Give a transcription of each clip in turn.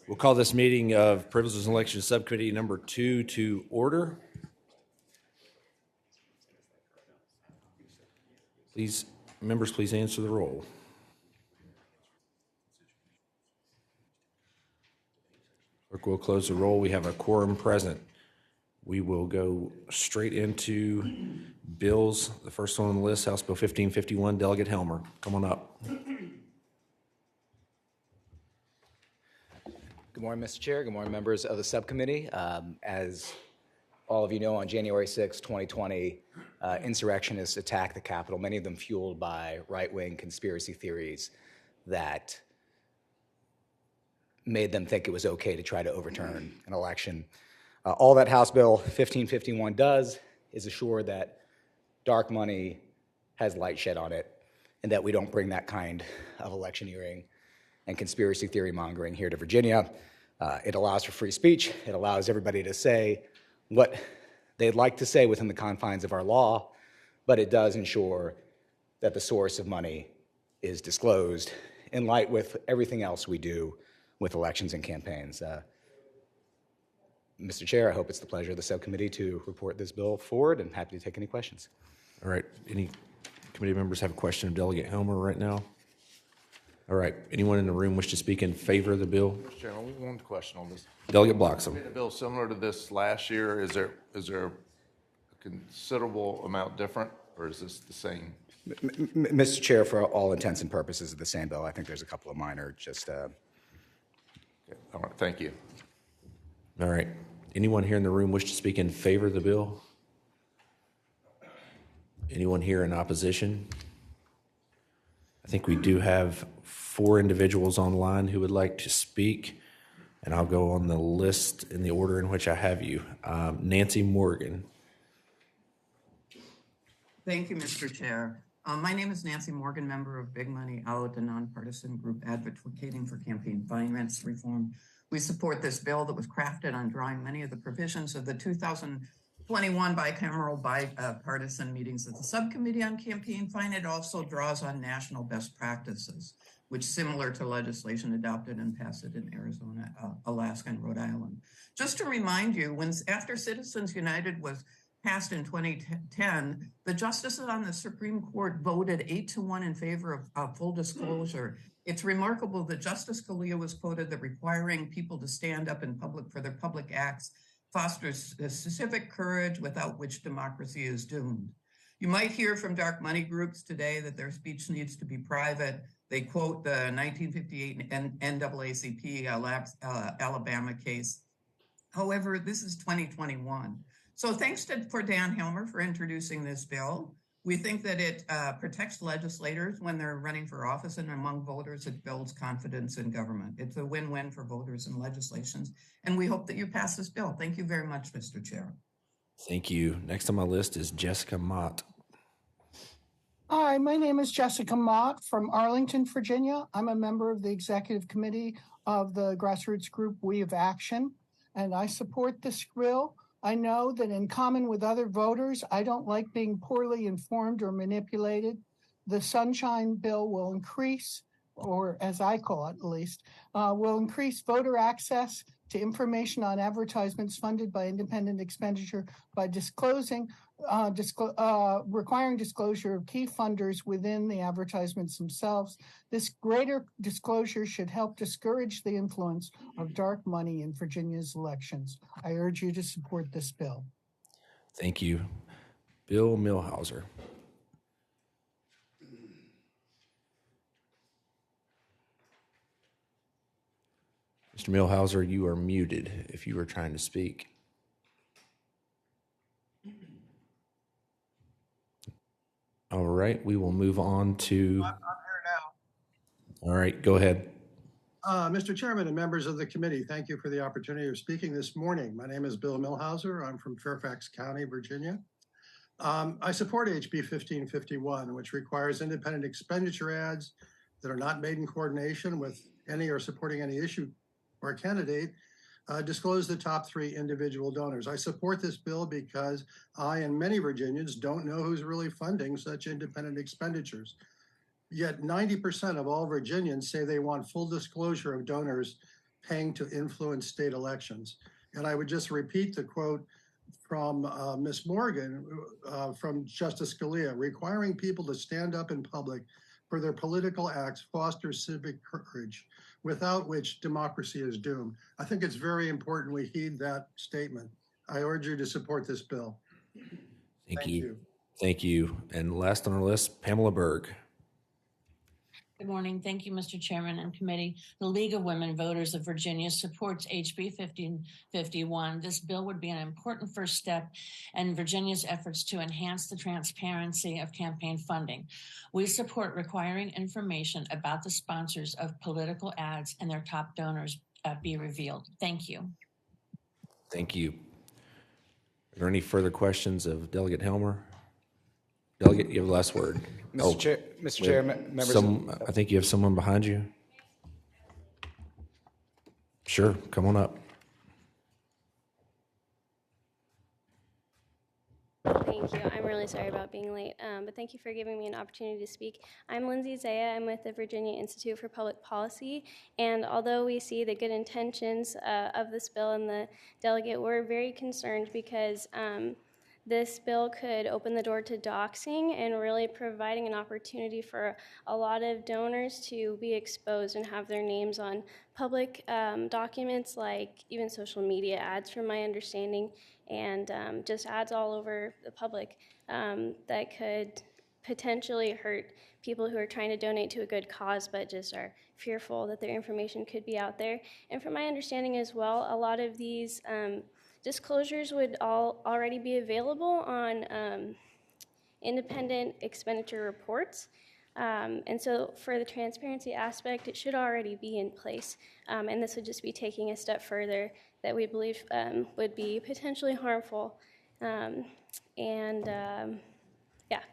We'll call this meeting of Privileges and Elections Subcommittee number 2 to order. Please, members, please answer the roll. Clerk will close the roll. We have a quorum present. We will go straight into bills. The first one on the list, House Bill 1551, Delegate Helmer. Come on up. Good morning, Mr. Chair. Good morning, members of the subcommittee. As all of you know, on January 6, 2020, insurrectionists attacked the Capitol, many of them fueled by right-wing conspiracy theories that made them think it was okay to try to overturn an election. All that House Bill 1551 does is assure that dark money has light shed on it and that we don't bring that kind of electioneering and conspiracy theory mongering here to Virginia. It allows for free speech. It allows everybody to say what they'd like to say within the confines of our law, but it does ensure that the source of money is disclosed in light with everything else we do with elections and campaigns. Mr. Chair, I hope it's the pleasure of the subcommittee to report this bill forward, and happy to take any questions. All right. Any committee members have a question of Delegate Helmer right now? All right. Anyone in the room wish to speak in favor of the bill? Mr. Chairman, only one question on this. Delegate Bloxham. A bill similar to this last year, is there a considerable amount different, or is this the same? Mr. Chair, for all intents and purposes of the same bill, I think there's a couple of minor Okay. All right, thank you. All right. Anyone here in the room wish to speak in favor of the bill? Anyone here in opposition? I think we do have 4 individuals online who would like to speak, and I'll go on the list in the order in which I have you. Nancy Morgan. Thank you, Mr. Chair. My name is Nancy Morgan, member of Big Money Out, a nonpartisan group advocating for campaign finance reform. We support this bill that was crafted on drawing many of the provisions of the 2021 bicameral bipartisan meetings of the Subcommittee on Campaign Finance. It also draws on national best practices, which similar to legislation adopted and passed in Arizona, Alaska, and Rhode Island. Just to remind you, after Citizens United was passed in 2010, the justices on the Supreme Court voted 8-1 in favor of full disclosure. It's remarkable that Justice Scalia was quoted that requiring people to stand up in public for their public acts fosters a civic courage without which democracy is doomed. You might hear from dark money groups today that their speech needs to be private. They quote the 1958 NAACP Alabama case. However, this is 2021. So thanks for Dan Helmer for introducing this bill. We think that it protects legislators when they're running for office, and among voters, it builds confidence in government. It's a win-win for voters and legislations, and we hope that you pass this bill. Thank you very much, Mr. Chair. Thank you. Next on my list is Jessica Mott. Hi, my name is Jessica Mott from Arlington, Virginia. I'm a member of the executive committee of the grassroots group We of Action, and I support this bill. I know that in common with other voters, I don't like being poorly informed or manipulated. The Sunshine Bill will increase, or as I call it at least, will increase voter access to information on advertisements funded by independent expenditure by requiring disclosure of key funders within the advertisements themselves. This greater disclosure should help discourage the influence of dark money in Virginia's elections. I urge you to support this bill. Thank you. Bill Millhauser. Mr. Millhauser, you are muted if you were trying to speak. All right, we will move on to... I'm here now. All right, go ahead. Mr. Chairman and members of the committee, thank you for the opportunity of speaking this morning. My name is Bill Millhauser. I'm from Fairfax County, Virginia. I support HB 1551, which requires independent expenditure ads that are not made in coordination with any or supporting any issue or candidate disclose the top 3 individual donors. I support this bill because I and many Virginians don't know who's really funding such independent expenditures. Yet 90% of all Virginians say they want full disclosure of donors paying to influence state elections. And I would just repeat the quote from Ms. Morgan from Justice Scalia: requiring people to stand up in public for their political acts fosters civic courage, without which democracy is doomed. I think it's very important we heed that statement. I urge you to support this bill. Thank you. Thank you. And last on our list, Pamela Berg. Good morning. Thank you, Mr. Chairman and committee. The League of Women Voters of Virginia supports HB 1551. This bill would be an important first step in Virginia's efforts to enhance the transparency of campaign funding. We support requiring information about the sponsors of political ads and their top donors be revealed. Thank you. Thank you. Are there any further questions of Delegate Helmer? Delegate, you have the last word. Mr. Chair, members. I think you have someone behind you. Sure, come on up. Thank you. I'm really sorry about being late, but thank you for giving me an opportunity to speak. I'm Lindsay Zaya. I'm with the Virginia Institute for Public Policy, and although we see the good intentions of this bill and the delegate, we're very concerned because this bill could open the door to doxing and really providing an opportunity for a lot of donors to be exposed and have their names on public documents, like even social media ads, from my understanding, and just ads all over the public that could potentially hurt people who are trying to donate to a good cause but just are fearful that their information could be out there. And from my understanding as well, a lot of these disclosures would already be available on independent expenditure reports. And so for the transparency aspect, it should already be in place. And this would just be taking a step further that we believe would be potentially harmful. Yeah,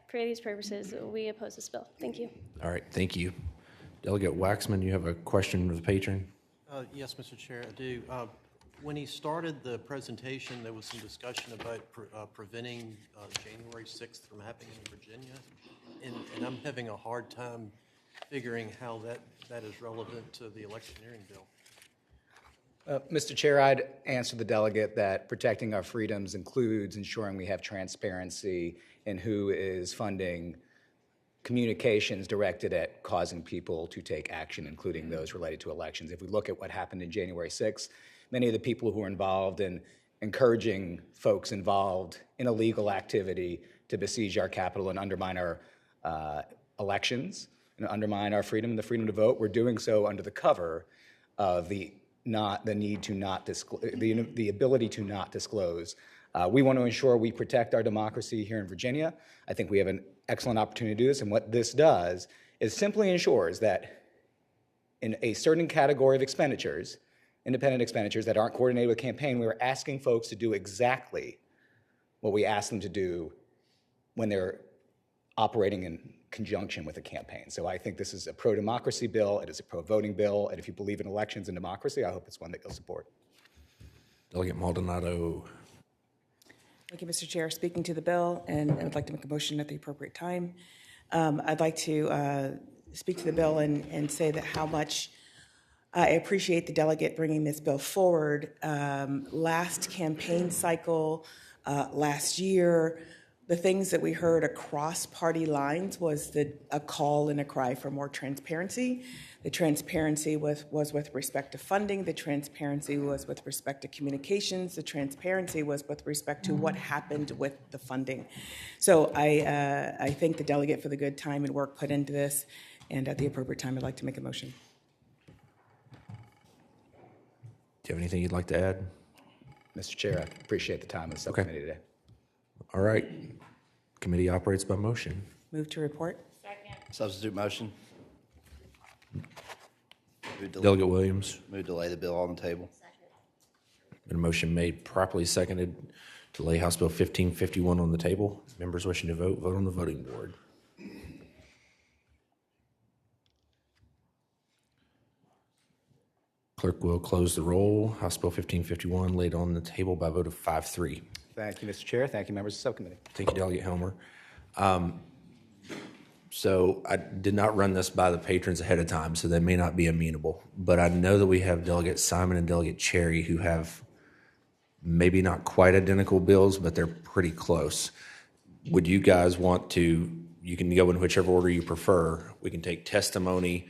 for these purposes, we oppose this bill. Thank you. All right, thank you. Delegate Waxman, you have a question of the patron? Yes, Mr. Chair, I do. When he started the presentation, there was some discussion about preventing January 6th from happening in Virginia, and I'm having a hard time figuring how that is relevant to the electioneering bill. Mr. Chair, I'd answer the delegate that protecting our freedoms includes ensuring we have transparency in who is funding communications directed at causing people to take action, including those related to elections. If we look at what happened in January 6th, many of the people who were involved in encouraging folks involved in illegal activity to besiege our Capitol and undermine our elections and undermine our freedom and the freedom to vote, were doing so under the cover of the need to not disclose, the ability to not disclose. We want to ensure we protect our democracy here in Virginia. I think we have an excellent opportunity to do this, and what this does is simply ensures that in a certain category of expenditures, independent expenditures that aren't coordinated with campaign, we are asking folks to do exactly what we ask them to do when they're operating in conjunction with a campaign. So I think this is a pro-democracy bill, it is a pro-voting bill, and if you believe in elections and democracy, I hope it's one that you'll support. Delegate Maldonado. Thank you, Mr. Chair. Speaking to the bill, and I would like to make a motion at the appropriate time. I'd like to speak to the bill and say that how much I appreciate the delegate bringing this bill forward. Last campaign cycle, last year, the things that we heard across party lines was a call and a cry for more transparency. The transparency was with respect to funding. The transparency was with respect to communications. The transparency was with respect to what happened with the funding. So I thank the delegate for the good time and work put into this. And at the appropriate time, I'd like to make a motion. Do you have anything you'd like to add? Mr. Chair, I appreciate the time of the subcommittee today. All right. Committee operates by motion. Move to report. Substitute motion. Delegate Williams. Move to lay the bill on the table. Been a motion made, properly seconded to lay House Bill 1551 on the table. Members wishing to vote, vote on the voting board. Clerk will close the roll. House Bill 1551 laid on the table by a vote of 5-3. Thank you, Mr. Chair. Thank you, members of the subcommittee. Thank you, Delegate Helmer. So I did not run this by the patrons ahead of time, so they may not be amenable. But I know that we have Delegate Simon and Delegate Cherry who have maybe not quite identical bills, but they're pretty close. Would you guys want to, you can go in whichever order you prefer. We can take testimony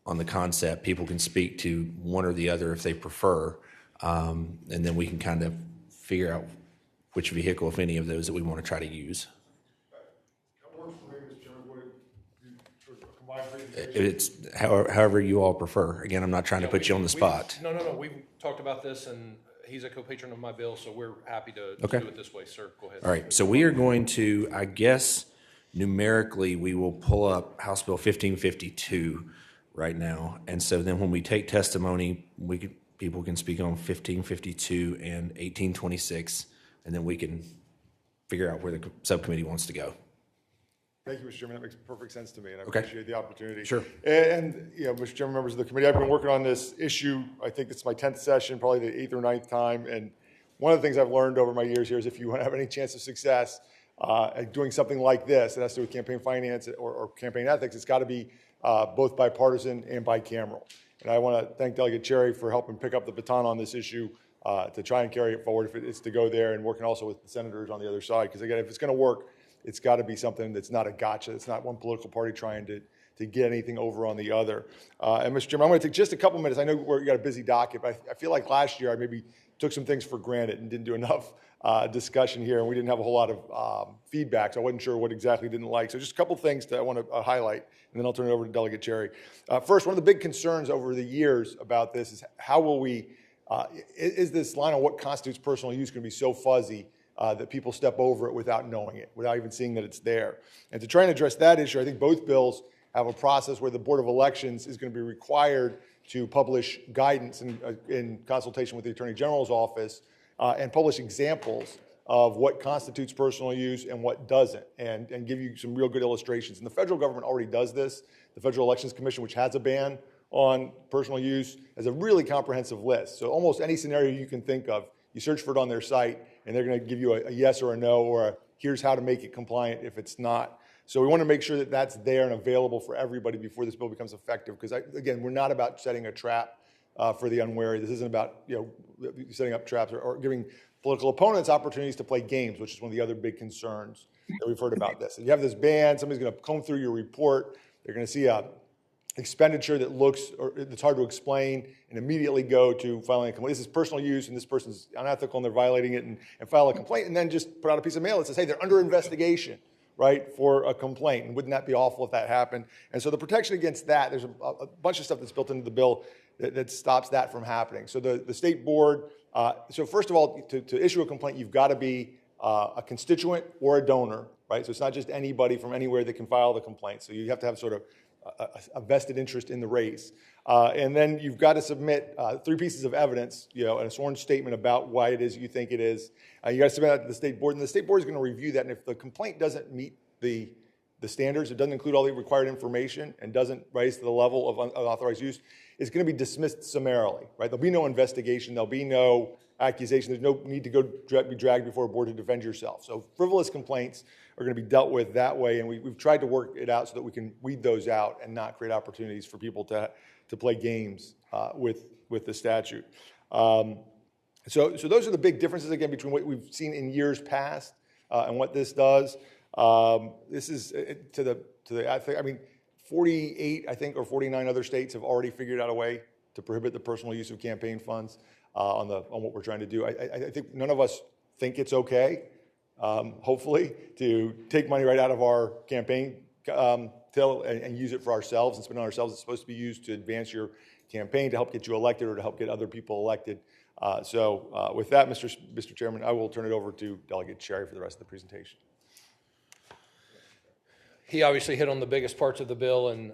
on the concept. People can speak to one or the other if they prefer. And then we can kind of figure out which vehicle, if any of those, that we want to try to use. It's however you all prefer. Again, I'm not trying to put you on the spot. No. We've talked about this, and he's a co-patron of my bill, so we're happy to Okay. do it this way, sir. Go ahead. All right, so we are going to, I guess, numerically, we will pull up House Bill 1552 right now. And so then when we take testimony, people can speak on 1552 and 1826, and then we can figure out where the subcommittee wants to go. Thank you, Mr. Chairman. That makes perfect sense to me, and I Okay. appreciate the opportunity. Sure. And Mr. Chairman, members of the committee, I've been working on this issue. I think it's my 10th session, probably the 8th or 9th time. And one of the things I've learned over my years here is if you want to have any chance of success at doing something like this, that has to do with campaign finance or campaign ethics, it's got to be both bipartisan and bicameral. And I want to thank Delegate Cherry for helping pick up the baton on this issue to try and carry it forward if it's to go there, and working also with the senators on the other side. Because again, if it's going to work, it's got to be something that's not a gotcha. It's not one political party trying to get anything over on the other. And Mr. Chairman, I'm going to take just a couple minutes. I know we've got a busy docket, but I feel like last year I maybe took some things for granted and didn't do enough discussion here, and we didn't have a whole lot of feedback, so I wasn't sure what exactly didn't like. So just a couple things that I want to highlight, and then I'll turn it over to Delegate Cherry. First, one of the big concerns over the years about this is how will we, is this line on what constitutes personal use going to be so fuzzy that people step over it without knowing it, without even seeing that it's there? And to try and address that issue, I think both bills have a process where the Board of Elections is going to be required to publish guidance in consultation with the Attorney General's office and publish examples of what constitutes personal use and what doesn't, and give you some real good illustrations. And the federal government already does this. The Federal Elections Commission, which has a ban on personal use, has a really comprehensive list. So almost any scenario you can think of, you search for it on their site, and they're going to give you a yes or a no, or a here's how to make it compliant if it's not. So we want to make sure that that's there and available for everybody before this bill becomes effective. Because again, we're not about setting a trap for the unwary. This isn't about setting up traps or giving political opponents opportunities to play games, which is one of the other big concerns that we've heard about this. And you have this ban, somebody's going to comb through your report, they're going to see a expenditure that looks, or it's hard to explain, and immediately go to filing a complaint. This is personal use, and this person's unethical, and they're violating it, and file a complaint, and then just put out a piece of mail that says, hey, they're under investigation, right, for a complaint. And wouldn't that be awful if that happened? And so the protection against that, there's a bunch of stuff that's built into the bill that stops that from happening. So the state board, so first of all, to issue a complaint, you've got to be a constituent or a donor, right? So it's not just anybody from anywhere that can file the complaint. So you have to have sort of a vested interest in the race. And then you've got to submit 3 pieces of evidence, and a sworn statement about why it is you think it is. You got to submit that to the state board, and the state board is going to review that. And if the complaint doesn't meet the standards, it doesn't include all the required information, and doesn't rise to the level of unauthorized use, it's going to be dismissed summarily, right? There'll be no investigation. There'll be no accusation. There's no need to go be dragged before a board to defend yourself. So frivolous complaints are going to be dealt with that way, and we've tried to work it out so that we can weed those out and not create opportunities for people to play games with the statute. So those are the big differences, again, between what we've seen in years past and what this does. This is I mean, 48, I think, or 49 other states have already figured out a way to prohibit the personal use of campaign funds on what we're trying to do. I think none of us think it's okay, hopefully, to take money right out of our campaign till and use it for ourselves and spend it on ourselves. It's supposed to be used to advance your campaign, to help get you elected, or to help get other people elected. So with that, Mr. Chairman, I will turn it over to Delegate Cherry for the rest of the presentation. He obviously hit on the biggest parts of the bill, and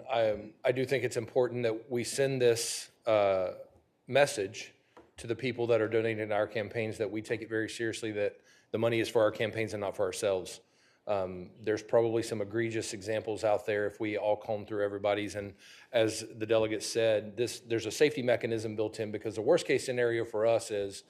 I do think it's important that we send this message to the people that are donating to our campaigns, that we take it very seriously, that the money is for our campaigns and not for ourselves. There's probably some egregious examples out there if we all comb through everybody's, and as the delegate said, there's a safety mechanism built in, because the worst case scenario for us is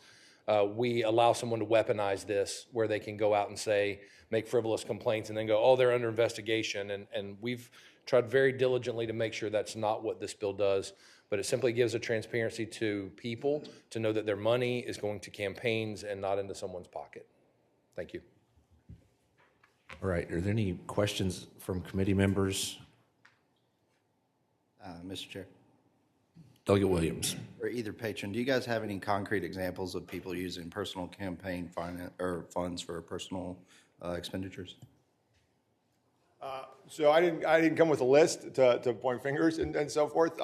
we allow someone to weaponize this where they can go out and say, make frivolous complaints and then go, oh, they're under investigation. And we've tried very diligently to make sure that's not what this bill does, but it simply gives a transparency to people to know that their money is going to campaigns and not into someone's pocket. Thank you. All right, are there any questions from committee members? Mr. Chair, Delegate Williams. or either patron, do you guys have any concrete examples of people using personal campaign finance or funds for personal expenditures? So I didn't come with a list to point fingers and so forth.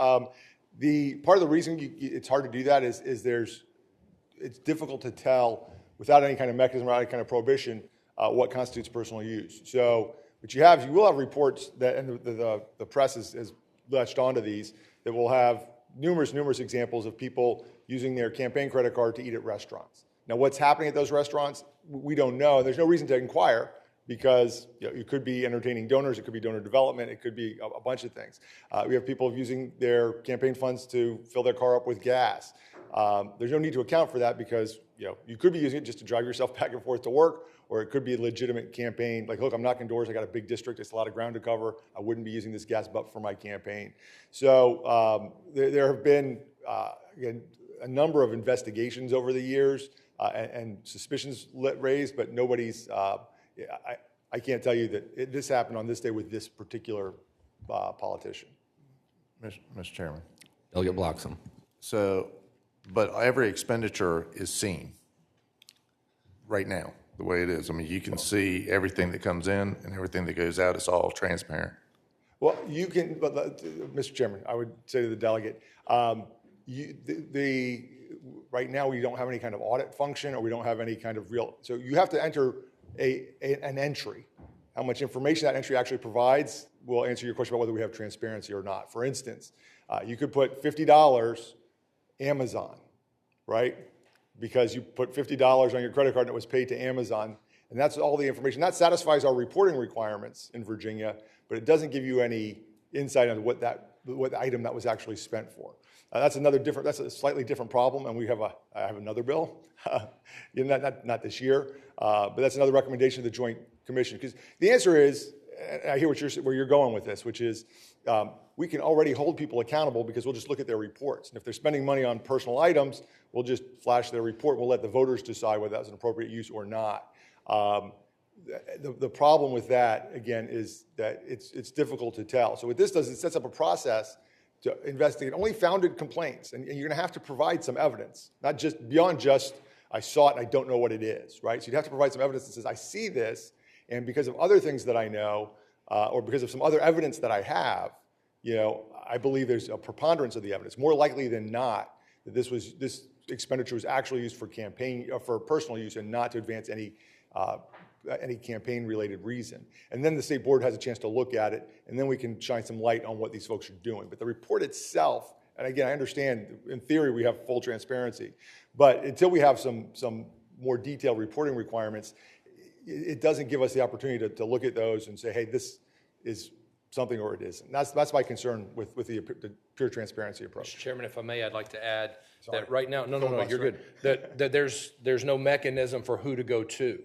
The part of the reason it's hard to do that is it's difficult to tell without any kind of mechanism or any kind of prohibition what constitutes personal use. So what you have, you will have reports that, and the press has latched onto these, that will have numerous examples of people using their campaign credit card to eat at restaurants. Now, what's happening at those restaurants, we don't know. There's no reason to inquire because it could be entertaining donors, it could be donor development, it could be a bunch of things. We have people using their campaign funds to fill their car up with gas. There's no need to account for that because you could be using it just to drive yourself back and forth to work, or it could be a legitimate campaign. Like, look, I'm knocking doors, I got a big district, it's a lot of ground to cover, I wouldn't be using this gas but for my campaign. So there have been, again, a number of investigations over the years and suspicions raised, but nobody's, I can't tell you that this happened on this day with this particular politician. Mr. Chairman. Delegate Bloxham. So, but every expenditure is seen right now, the way it is. I mean, you can see everything that comes in and everything that goes out. It's all transparent. Well, you can, but Mr. Chairman, I would say to the delegate, right now we don't have any kind of audit function, or we don't have any kind of real, so you have to enter an entry. How much information that entry actually provides will answer your question about whether we have transparency or not. For instance, you could put $50 Amazon, right? Because you put $50 on your credit card and it was paid to Amazon, and that's all the information. That satisfies our reporting requirements in Virginia, but it doesn't give you any insight on what item that was actually spent for. That's a slightly different problem, and I have another bill, not this year, but that's another recommendation of the Joint Commission. Because the answer is, and I hear where you're going with this, which is we can already hold people accountable because we'll just look at their reports. And if they're spending money on personal items, we'll just flash their report. We'll let the voters decide whether that's an appropriate use or not. The problem with that, again, is that it's difficult to tell. So what this does, it sets up a process to investigate only founded complaints. And you're going to have to provide some evidence, not just beyond just, I saw it and I don't know what it is, right? So you'd have to provide some evidence that says, I see this, and because of other things that I know, or because of some other evidence that I have, I believe there's a preponderance of the evidence. More likely than not, that this expenditure was actually used for personal use and not to advance any campaign-related reason. And then the state board has a chance to look at it, and then we can shine some light on what these folks are doing. But the report itself, and again, I understand, in theory, we have full transparency, but until we have some more detailed reporting requirements, it doesn't give us the opportunity to look at those and say, hey, this is something or it isn't. That's my concern with the pure transparency approach. Mr. Chairman, if I may, I'd like to add that right now, no, you're good. That there's no mechanism for who to go to.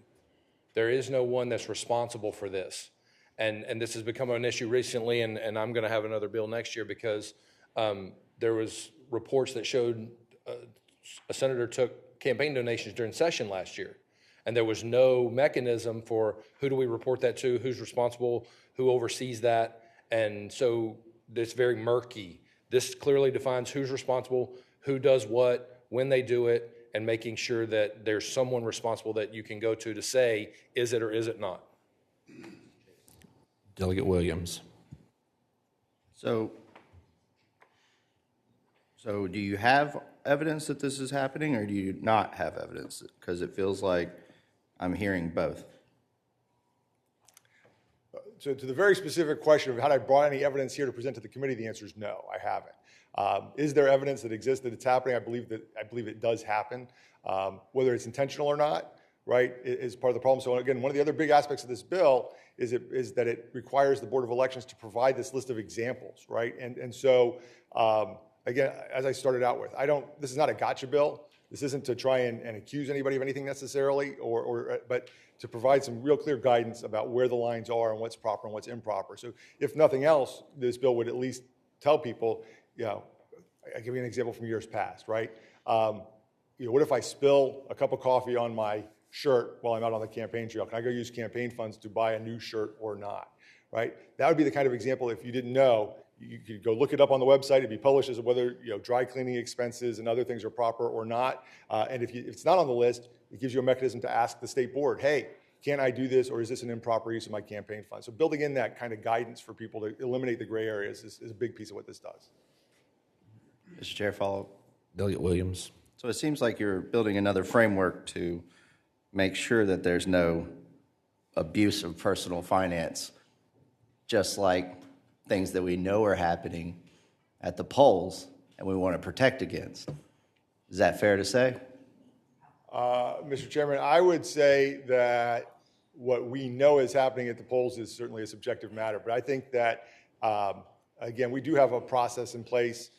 There is no one that's responsible for this. And this has become an issue recently, and I'm going to have another bill next year because there was reports that showed a senator took campaign donations during session last year. And there was no mechanism for who do we report that to, who's responsible, who oversees that. And so it's very murky. This clearly defines who's responsible, who does what, when they do it, and making sure that there's someone responsible that you can go to say, is it or is it not? Delegate Williams. So do you have evidence that this is happening, or do you not have evidence? Because it feels like I'm hearing both. So to the very specific question of had I brought any evidence here to present to the committee, the answer is no, I haven't. Is there evidence that exists that it's happening? I believe it does happen. Whether it's intentional or not, right, is part of the problem. So again, one of the other big aspects of this bill is that it requires the Board of Elections to provide this list of examples, right? And so again, as I started out with, this is not a gotcha bill. This isn't to try and accuse anybody of anything necessarily, but to provide some real clear guidance about where the lines are and what's proper and what's improper. So if nothing else, this bill would at least tell people, I'll give you an example from years past, right? What if I spill a cup of coffee on my shirt while I'm out on the campaign trail? Can I go use campaign funds to buy a new shirt or not, right? That would be the kind of example, if you didn't know, you could go look it up on the website. It'd be published as whether dry cleaning expenses and other things are proper or not. And if it's not on the list, it gives you a mechanism to ask the state board, hey, can I do this, or is this an improper use of my campaign fund? So building in that kind of guidance for people to eliminate the gray areas is a big piece of what this does. Mr. Chair, follow. Delegate Williams. So it seems like you're building another framework to make sure that there's no abuse of personal finance, just like things that we know are happening at the polls and we want to protect against. Is that fair to say? Mr. Chairman, I would say that what we know is happening at the polls is certainly a subjective matter, but I think that, again, we do have a process in place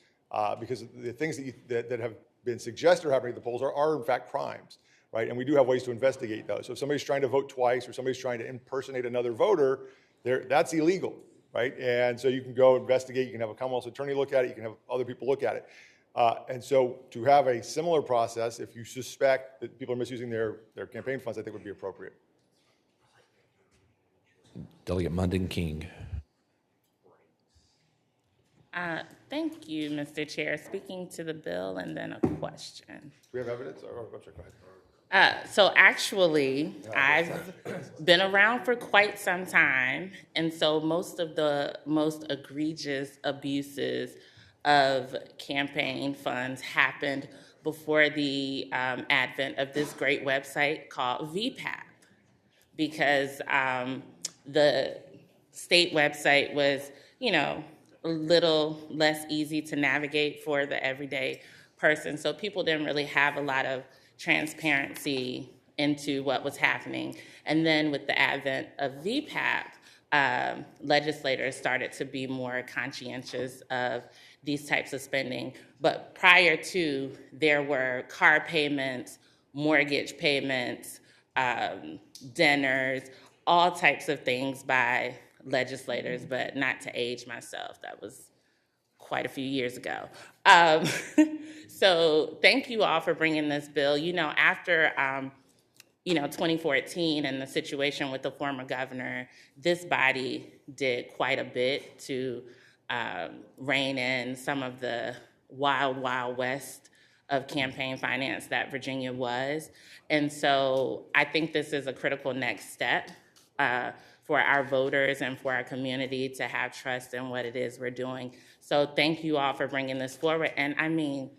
because the things that have been suggested are happening at the polls are in fact crimes, right? And we do have ways to investigate those. So if somebody's trying to vote twice or somebody's trying to impersonate another voter, that's illegal, right? And so you can go investigate, you can have a Commonwealth's attorney look at it, you can have other people look at it. And so to have a similar process, if you suspect that people are misusing their campaign funds, I think would be appropriate. Delegate Munden King. Thank you, Mr. Chair. Speaking to the bill and then a question. Do we have evidence? Or, I'm sorry, go ahead. So actually, I've been around for quite some time, and so most of the most egregious abuses of campaign funds happened before the advent of this great website called VPAP, because the state website was, a little less easy to navigate for the everyday person. So people didn't really have a lot of transparency into what was happening. And then with the advent of VPAP, legislators started to be more conscientious of these types of spending. But prior to, there were car payments, mortgage payments, dinners, all types of things by legislators, but not to age myself. That was quite a few years ago. So thank you all for bringing this bill. After 2014 and the situation with the former governor, this body did quite a bit to rein in some of the wild, wild west of campaign finance that Virginia was. And so I think this is a critical next step for our voters and for our community to have trust in what it is we're doing. So thank you all for bringing this forward. And I mean,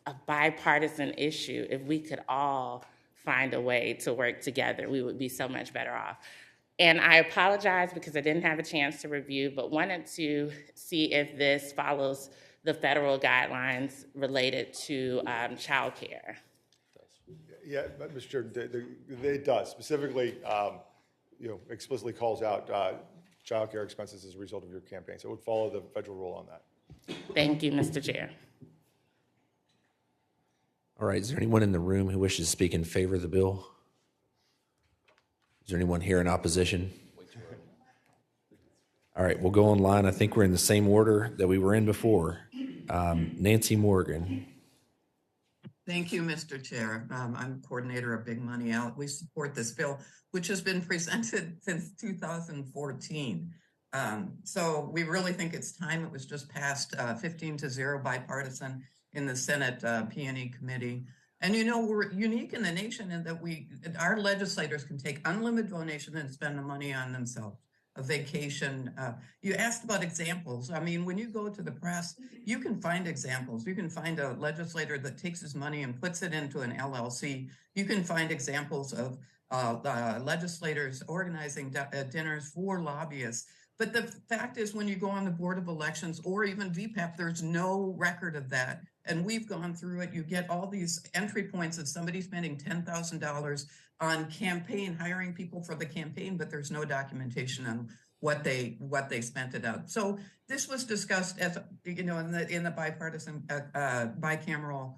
a bipartisan issue, if we could all find a way to work together, we would be so much better off. And I apologize because I didn't have a chance to review, but wanted to see if this follows the federal guidelines related to childcare. Yeah, but Mr. Chair, it does. Specifically, explicitly calls out child care expenses as a result of your campaign. So it would follow the federal rule on that. Thank you, Mr. Chair. All right, is there anyone in the room who wishes to speak in favor of the bill? Is there anyone here in opposition? All right, we'll go online. I think we're in the same order that we were in before. Nancy Morgan. Thank you, Mr. Chair. I'm coordinator of Big Money Out. We support this bill, which has been presented since 2014. So we really think it's time. It was just passed 15-0 bipartisan in the Senate P&E committee. And we're unique in the nation in that our legislators can take unlimited donation and spend the money on themselves. A vacation. You asked about examples. I mean, when you go to the press, you can find examples. You can find a legislator that takes his money and puts it into an LLC. You can find examples of legislators organizing dinners for lobbyists. But the fact is, when you go on the Board of Elections or even VPAP, there's no record of that. And we've gone through it. You get all these entry points of somebody spending $10,000 on campaign, hiring people for the campaign, but there's no documentation on what they spent it out. So this was discussed as in the bipartisan bicameral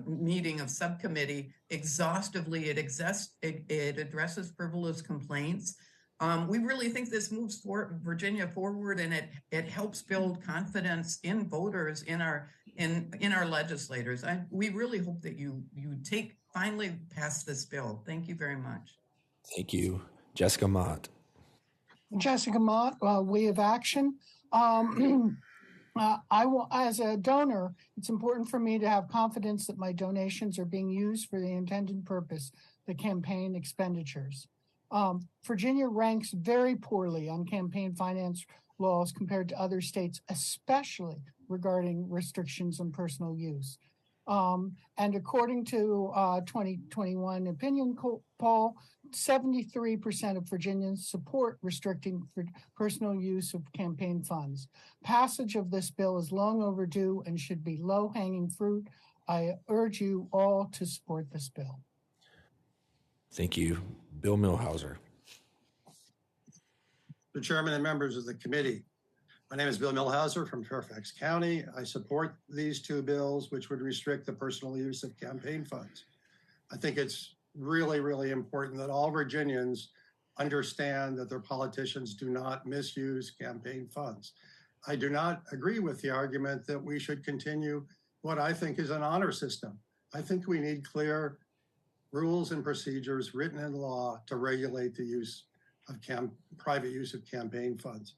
meeting of subcommittee exhaustively. It addresses frivolous complaints. We really think this moves Virginia forward, and it helps build confidence in voters, in our legislators. We really hope that you finally pass this bill. Thank you very much. Thank you. Jessica Mott. Jessica Mott, We of Action. As a donor, it's important for me to have confidence that my donations are being used for the intended purpose, the campaign expenditures. Virginia ranks very poorly on campaign finance laws compared to other states, especially regarding restrictions on personal use. And according to 2021 opinion poll, 73% of Virginians support restricting personal use of campaign funds. Passage of this bill is long overdue and should be low-hanging fruit. I urge you all to support this bill. Thank you. Bill Millhauser. The chairman and members of the committee. My name is Bill Millhauser from Fairfax County. I support these two bills, which would restrict the personal use of campaign funds. I think it's really, really important that all Virginians understand that their politicians do not misuse campaign funds. I do not agree with the argument that we should continue what I think is an honor system. I think we need clear rules and procedures written in law to regulate the use of private use of campaign funds.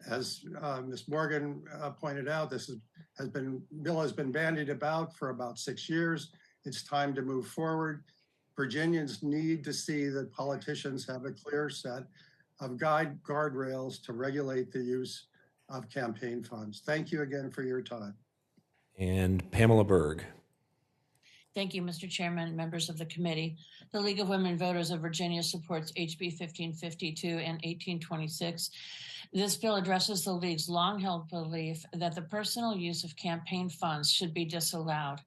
As Ms. Morgan pointed out, bill has been bandied about for about 6 years. It's time to move forward. Virginians need to see that politicians have a clear set of guardrails to regulate the use of campaign funds. Thank you again for your time. And Pamela Berg. Thank you, Mr. Chairman, members of the committee. The League of Women Voters of Virginia supports HB 1552 and 1826. This bill addresses the League's long-held belief that the personal use of campaign funds should be disallowed.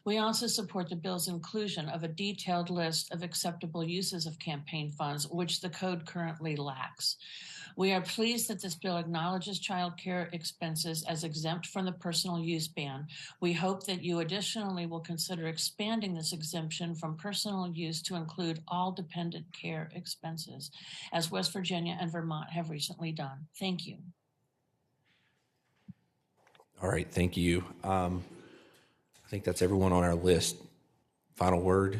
We also support the bill's inclusion of a detailed list of acceptable uses of campaign funds, which the code currently lacks. We are pleased that this bill acknowledges child care expenses as exempt from the personal use ban. We hope that you additionally will consider expanding this exemption from personal use to include all dependent care expenses, as West Virginia and Vermont have recently done. Thank you. All right, thank you. I think that's everyone on our list. Final word.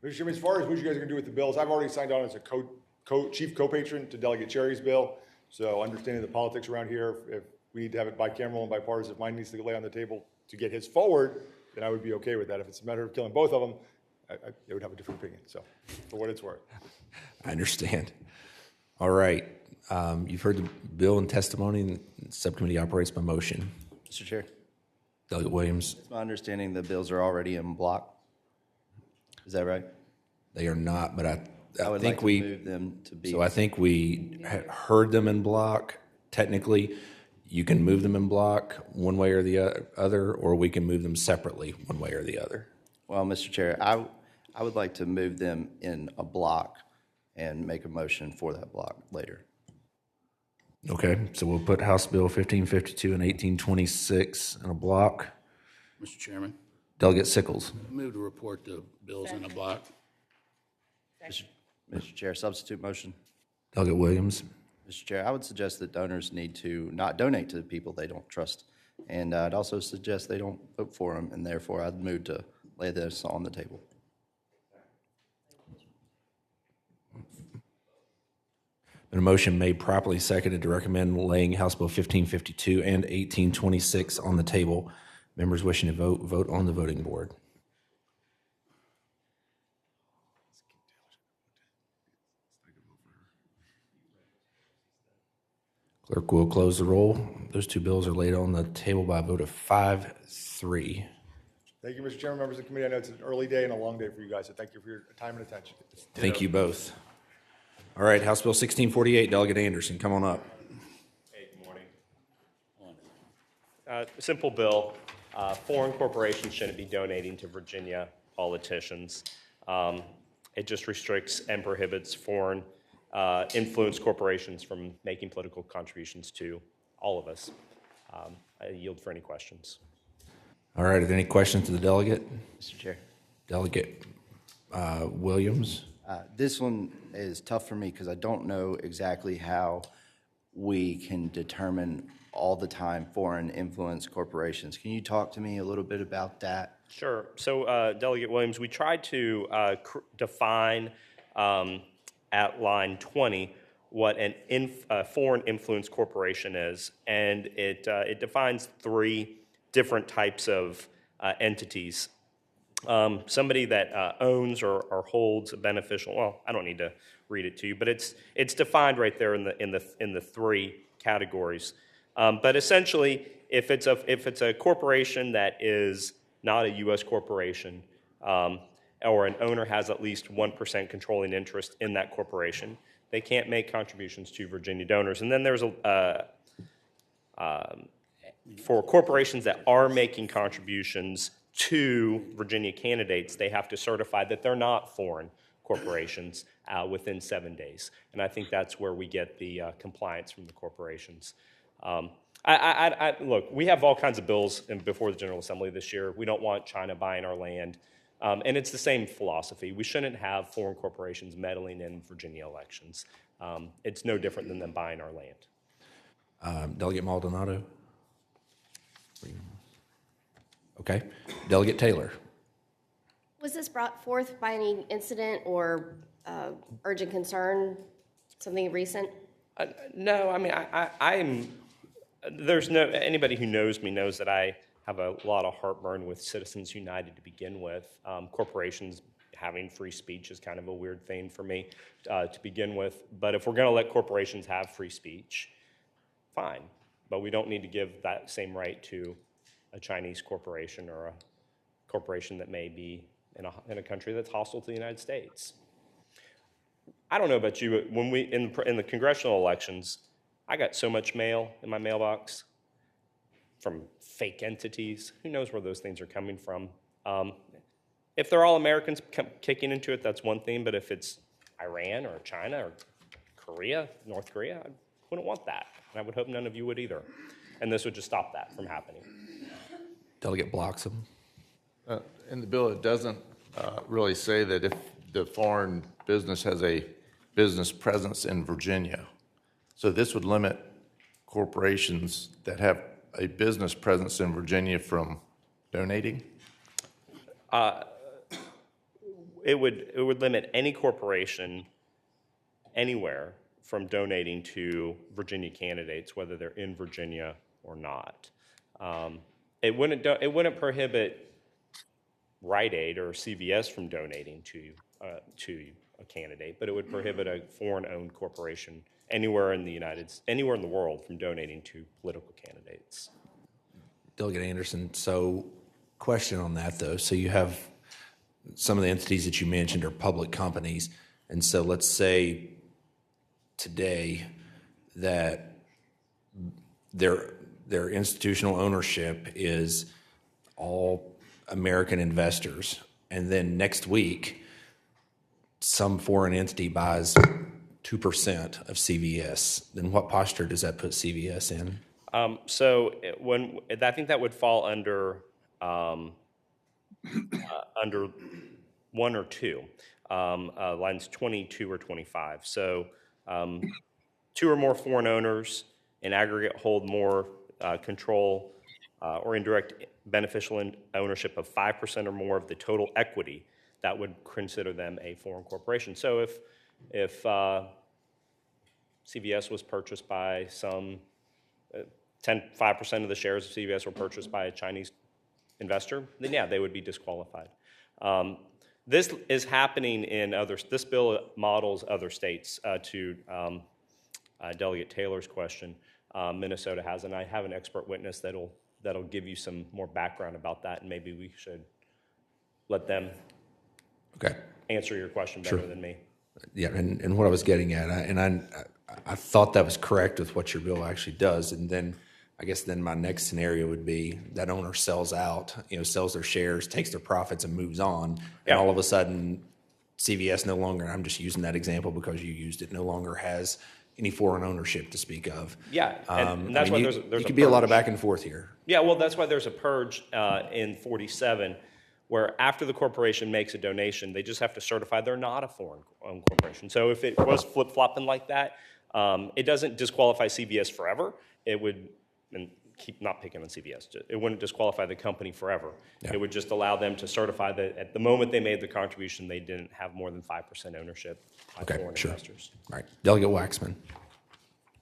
Mr. Chairman, as far as what you guys are going to do with the bills, I've already signed on as a chief co-patron to Delegate Cherry's bill. So understanding the politics around here, if we need to have it bicameral and bipartisan, if mine needs to lay on the table to get his forward, then I would be okay with that. If it's a matter of killing both of them, I would have a different opinion. So for what it's worth. I understand. All right. You've heard the bill and testimony, and the subcommittee operates by motion. Mr. Chair. Delegate Williams. It's my understanding the bills are already in block. Is that right? They are not, but I would think like to we move them to be. So I think we heard them in block. Technically, you can move them in block one way or the other, or we can move them separately one way or the other. Well, Mr. Chair, I would like to move them in a block and make a motion for that block later. Okay, so we'll put House Bill 1552 and 1826 in a block. Mr. Chairman, Delegate Sickles. move to report the bills in a block. Mr. Chair, substitute motion. Delegate Williams. Mr. Chair, I would suggest that donors need to not donate to the people they don't trust. And I'd also suggest they don't vote for them, and therefore I'd move to lay this on the table. A motion made properly seconded to recommend laying House Bill 1552 and 1826 on the table. Members wishing to vote on the voting board. Clerk will close the roll. Those two bills are laid on the table by a vote of 5-3. Thank you, Mr. Chairman, members of the committee. I know it's an early day and a long day for you guys, so thank you for your time and attention. Thank you both. All right, House Bill 1648, Delegate Anderson, come on up. Hey, good morning. Simple bill. Foreign corporations shouldn't be donating to Virginia politicians. It just restricts and prohibits foreign influence corporations from making political contributions to all of us. I yield for any questions. All right, are there any questions to the delegate? Mr. Chair. Delegate Williams? This one is tough for me because I don't know exactly how we can determine all the time foreign influence corporations. Can you talk to me a little bit about that? Sure. So, Delegate Williams, we tried to define at line 20 what a foreign influence corporation is, and it defines three different types of entities. Somebody that owns or holds a beneficial. Well, I don't need to read it to you, but it's defined right there in the three categories. But essentially, if it's a corporation that is not a U.S. corporation, or an owner has at least 1% controlling interest in that corporation, they can't make contributions to Virginia donors. And then there's for corporations that are making contributions to Virginia candidates, they have to certify that they're not foreign corporations within 7 days. And I think that's where we get the compliance from the corporations. Look, we have all kinds of bills before the General Assembly this year. We don't want China buying our land. And it's the same philosophy. We shouldn't have foreign corporations meddling in Virginia elections. It's no different than them buying our land. Delegate Maldonado? Okay. Delegate Taylor? Was this brought forth by any incident or urgent concern, something recent? No, I mean, there's no, anybody who knows me knows that I have a lot of heartburn with Citizens United to begin with. Corporations having free speech is kind of a weird thing for me to begin with. But if we're going to let corporations have free speech, fine. But we don't need to give that same right to a Chinese corporation or a corporation that may be in a country that's hostile to the United States. I don't know about you, but when in the congressional elections, I got so much mail in my mailbox from fake entities. Who knows where those things are coming from? If they're all Americans kicking into it, that's one thing. But if it's Iran or China or Korea, North Korea, I wouldn't want that. And I would hope none of you would either. And this would just stop that from happening. Delegate Bloxham? In the bill, it doesn't really say that if the foreign business has a business presence in Virginia. So this would limit corporations that have a business presence in Virginia from donating? It would limit any corporation anywhere from donating to Virginia candidates, whether they're in Virginia or not. It wouldn't prohibit Rite Aid or CVS from donating to a candidate, but it would prohibit a foreign-owned corporation anywhere in the world from donating to political candidates. Delegate Anderson, so question on that though. So you have some of the entities that you mentioned are public companies, and so let's say today that their institutional ownership is all American investors, and then next week some foreign entity buys 2% of CVS, then what posture does that put CVS in? I think that would fall under under 1 or 2, lines 22 or 25. So 2 or more foreign owners in aggregate hold more control or indirect beneficial ownership of 5% or more of the total equity, that would consider them a foreign corporation. So if CVS was purchased by 5% of the shares of CVS were purchased by a Chinese investor, then yeah, they would be disqualified. This is happening in this bill models other states. To Delegate Taylor's question, Minnesota has, and I have an expert witness that'll give you some more background about that, and maybe we should let them answer your question better than me. Yeah, and what I was getting at, I thought that was correct with what your bill actually does, and then I guess then my next scenario would be that owner sells out, sells their shares, takes their profits, and moves on, and all of a sudden CVS no longer, I'm just using that example because you used it, no longer has any foreign ownership to speak of. Yeah, and that's why there's you a could be a lot of purge. back and forth here. Yeah, well, that's why there's a purge in 47, where after the corporation makes a donation, they just have to certify they're not a foreign-owned corporation. So if it was flip-flopping like that, it doesn't disqualify CVS forever. It would, and keep not picking on CVS, it wouldn't disqualify the company forever. Yeah. It would just allow them to certify that at the moment they made the contribution, they didn't have more than 5% ownership by Okay, foreign sure. investors. All right. Delegate Waxman.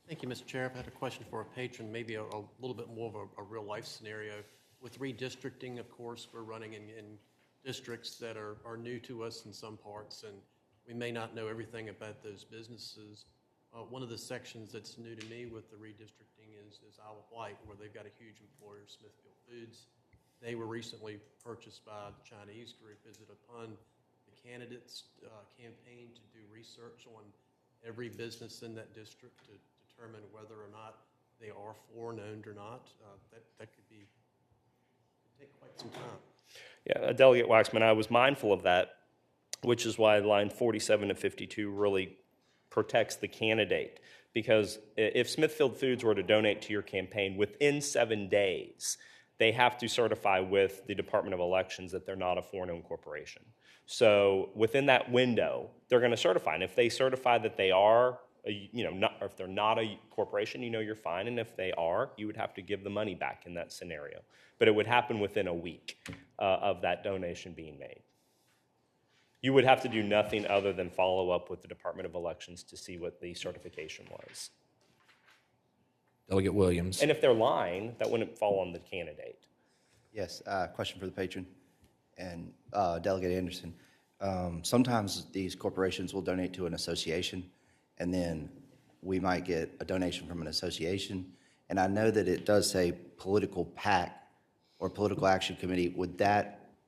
Thank you, Mr. Chair. I've had a question for a patron, maybe a little bit more of a real-life scenario. With redistricting, of course, we're running in districts that are new to us in some parts, and we may not know everything about those businesses. One of the sections that's new to me with the redistricting is Isle of Wight, where they've got a huge employer, Smithfield Foods. They were recently purchased by the Chinese group. Is it upon the candidates' campaign to do research on every business in that district to determine whether or not they are foreign-owned or not? That could take quite some time. Yeah, Delegate Waxman, I was mindful of that, which is why line 47 to 52 really protects the candidate. Because if Smithfield Foods were to donate to your campaign within 7 days, they have to certify with the Department of Elections that they're not a foreign-owned corporation. So within that window, they're going to certify. And if they certify that they are, or if they're not a corporation, you're fine. And if they are, you would have to give the money back in that scenario. But it would happen within a week of that donation being made. You would have to do nothing other than follow up with the Department of Elections to see what the certification was. Delegate Williams. And if they're lying, that wouldn't fall on the candidate. Yes, question for the patron and Delegate Anderson. Sometimes these corporations will donate to an association, and then we might get a donation from an association. And I know that it does say political PAC or political action committee.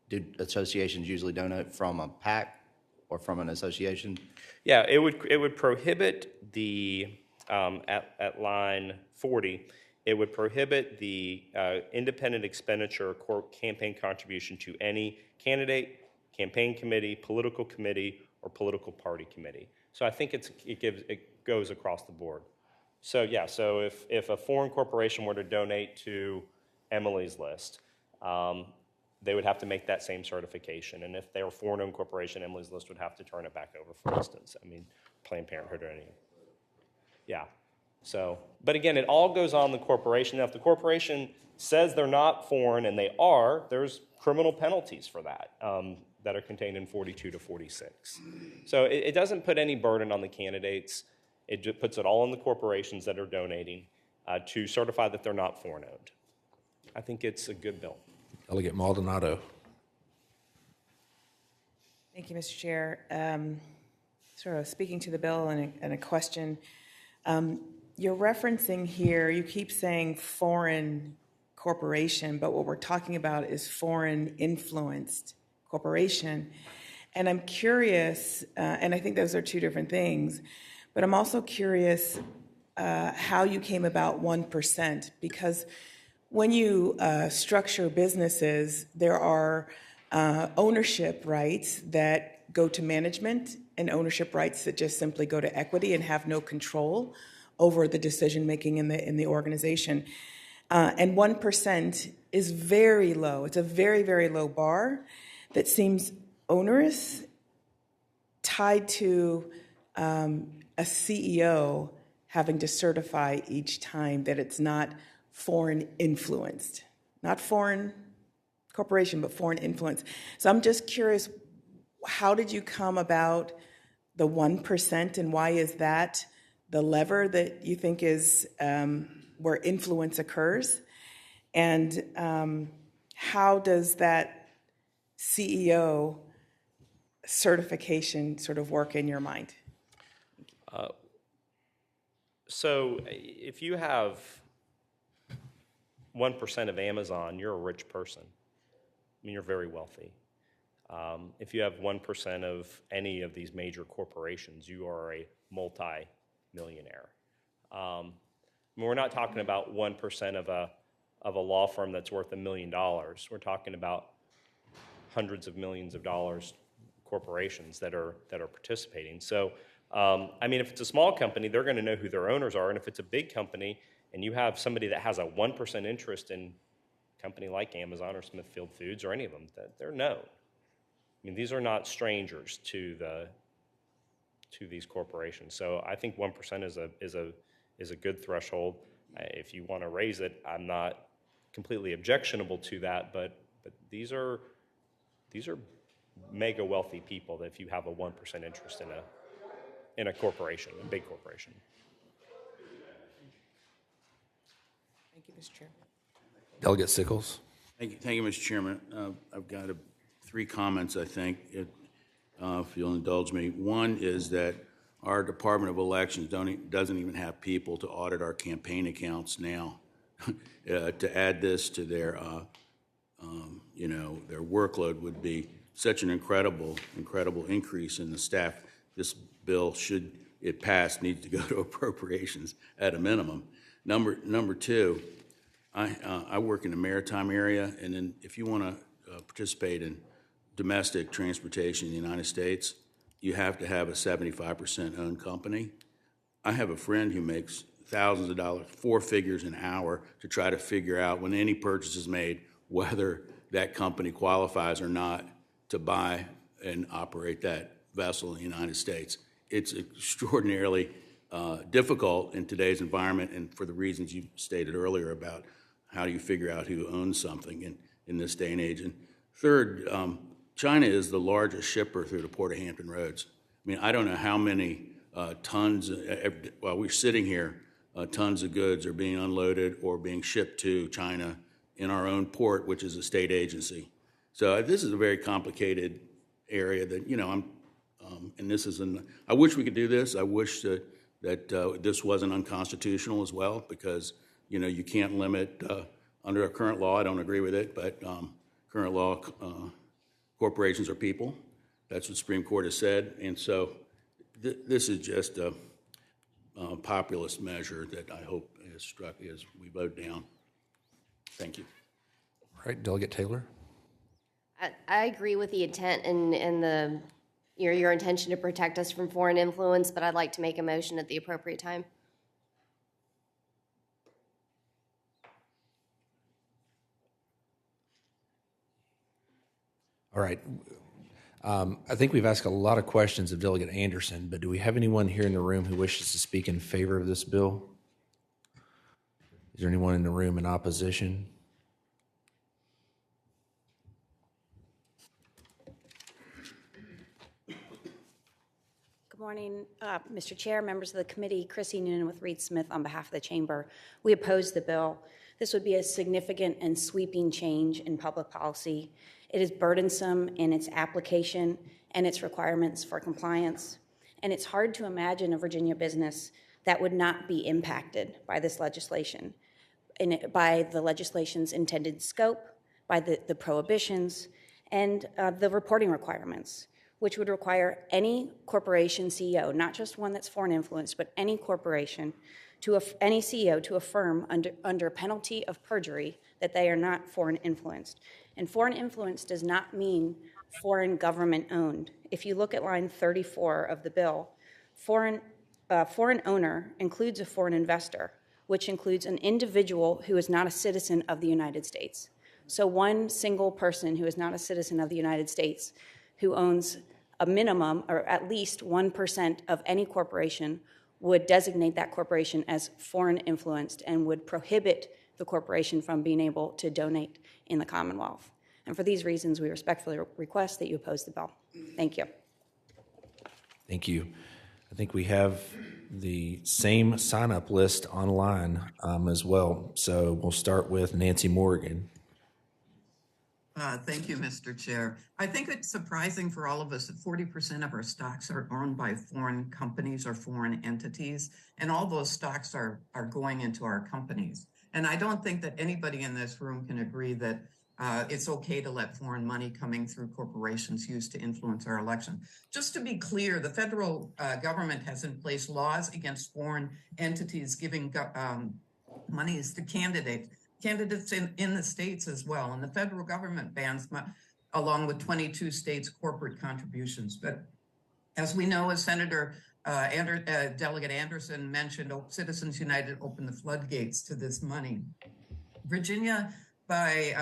Do associations usually donate from a PAC or from an association? Yeah, it would prohibit the at line 40. It would prohibit the independent expenditure or campaign contribution to any candidate, campaign committee, political committee, or political party committee. So I think it goes across the board. So yeah, so if a foreign corporation were to donate to Emily's List, they would have to make that same certification. And if they're a foreign-owned corporation, Emily's List would have to turn it back over, for instance. I mean, Planned Parenthood or anything. Yeah. So, but again, it all goes on the corporation. Now, if the corporation says they're not foreign and they are, there's criminal penalties for that that are contained in 42 to 46. So it doesn't put any burden on the candidates. It just puts it all on the corporations that are donating to certify that they're not foreign-owned. I think it's a good bill. Delegate Maldonado. Thank you, Mr. Chair. Sort of speaking to the bill and a question. You're referencing here, you keep saying foreign corporation, but what we're talking about is foreign influenced corporation. And I'm curious, and I think those are two different things, but I'm also curious how you came about 1%, because when you structure businesses, there are ownership rights that go to management and ownership rights that just simply go to equity and have no control over the decision making in the organization. And 1% is very low. It's a very, very low bar that seems onerous, tied to a CEO having to certify each time that it's not foreign influenced, not foreign corporation, but foreign influence. So I'm just curious, how did you come about the 1%, and why is that the lever that you think is where influence occurs? And how does that CEO certification sort of work in your mind? So if you have 1% of Amazon, you're a rich person. I mean, you're very wealthy. If you have 1% of any of these major corporations, you are a multi-millionaire. We're not talking about 1% of a law firm that's worth $1 million. We're talking about hundreds of millions of dollars corporations that are participating. So I mean, if it's a small company, they're going to know who their owners are. And if it's a big company and you have somebody that has a 1% interest in a company like Amazon or Smithfield Foods or any of them, they're known. I mean, these are not strangers to these corporations. So I think 1% is a good threshold. If you want to raise it, I'm not completely objectionable to that, but these are mega wealthy people that if you have a 1% interest in a corporation, a big corporation. Thank you, Mr. Chair. Delegate Sickles. Thank you, Mr. Chairman. I've got 3 comments, I think, if you'll indulge me. One is that our Department of Elections doesn't even have people to audit our campaign accounts now. To add this to their workload would be such an incredible increase in the staff. This bill, should it pass, needs to go to appropriations at a minimum. Number 2, I work in the maritime area, and then if you want to participate in domestic transportation in the United States, you have to have a 75% owned company. I have a friend who makes thousands of dollars, 4 figures an hour, to try to figure out when any purchase is made whether that company qualifies or not to buy and operate that vessel in the United States. It's extraordinarily difficult in today's environment, and for the reasons you stated earlier about how do you figure out who owns something in this day and age. And third, China is the largest shipper through the Port of Hampton Roads. I mean, I don't know how many tons, while we're sitting here, tons of goods are being unloaded or being shipped to China in our own port, which is a state agency. So this is a very complicated area that, and this is I wish we could do this. I wish that this wasn't unconstitutional as well, because, you can't limit, under our current law, I don't agree with it, but current law, corporations are people. That's what the Supreme Court has said. And so this is just a populist measure that I hope is struck as we vote down. Thank you. All right, Delegate Taylor. I agree with the intent and the your intention to protect us from foreign influence, but I'd like to make a motion at the appropriate time. All right. I think we've asked a lot of questions of Delegate Anderson, but do we have anyone here in the room who wishes to speak in favor of this bill? Is there anyone in the room in opposition? Good morning, Mr. Chair, members of the committee. Chrissy Noonan with Reed Smith on behalf of the Chamber. We oppose the bill. This would be a significant and sweeping change in public policy. It is burdensome in its application and its requirements for compliance. And it's hard to imagine a Virginia business that would not be impacted by this legislation, by the legislation's intended scope, by the prohibitions, and the reporting requirements, which would require any corporation CEO, not just one that's foreign influenced, but any corporation, any CEO to affirm under penalty of perjury that they are not foreign influenced. And foreign influence does not mean foreign government owned. If you look at line 34 of the bill, foreign owner includes a foreign investor, which includes an individual who is not a citizen of the United States. So one single person who is not a citizen of the United States who owns a minimum or at least 1% of any corporation would designate that corporation as foreign influenced and would prohibit the corporation from being able to donate in the Commonwealth. And for these reasons, we respectfully request that you oppose the bill. Thank you. Thank you. I think we have the same sign-up list online as well. So we'll start with Nancy Morgan. Thank you, Mr. Chair. I think it's surprising for all of us that 40% of our stocks are owned by foreign companies or foreign entities, and all those stocks are going into our companies. And I don't think that anybody in this room can agree that it's okay to let foreign money coming through corporations used to influence our election. Just to be clear, the federal government has in place laws against foreign entities giving monies to candidates in the states as well. And the federal government bans, along with 22 states, corporate contributions. But as we know, as Senator Delegate Anderson mentioned Citizens United opened the floodgates to this money. Virginia, by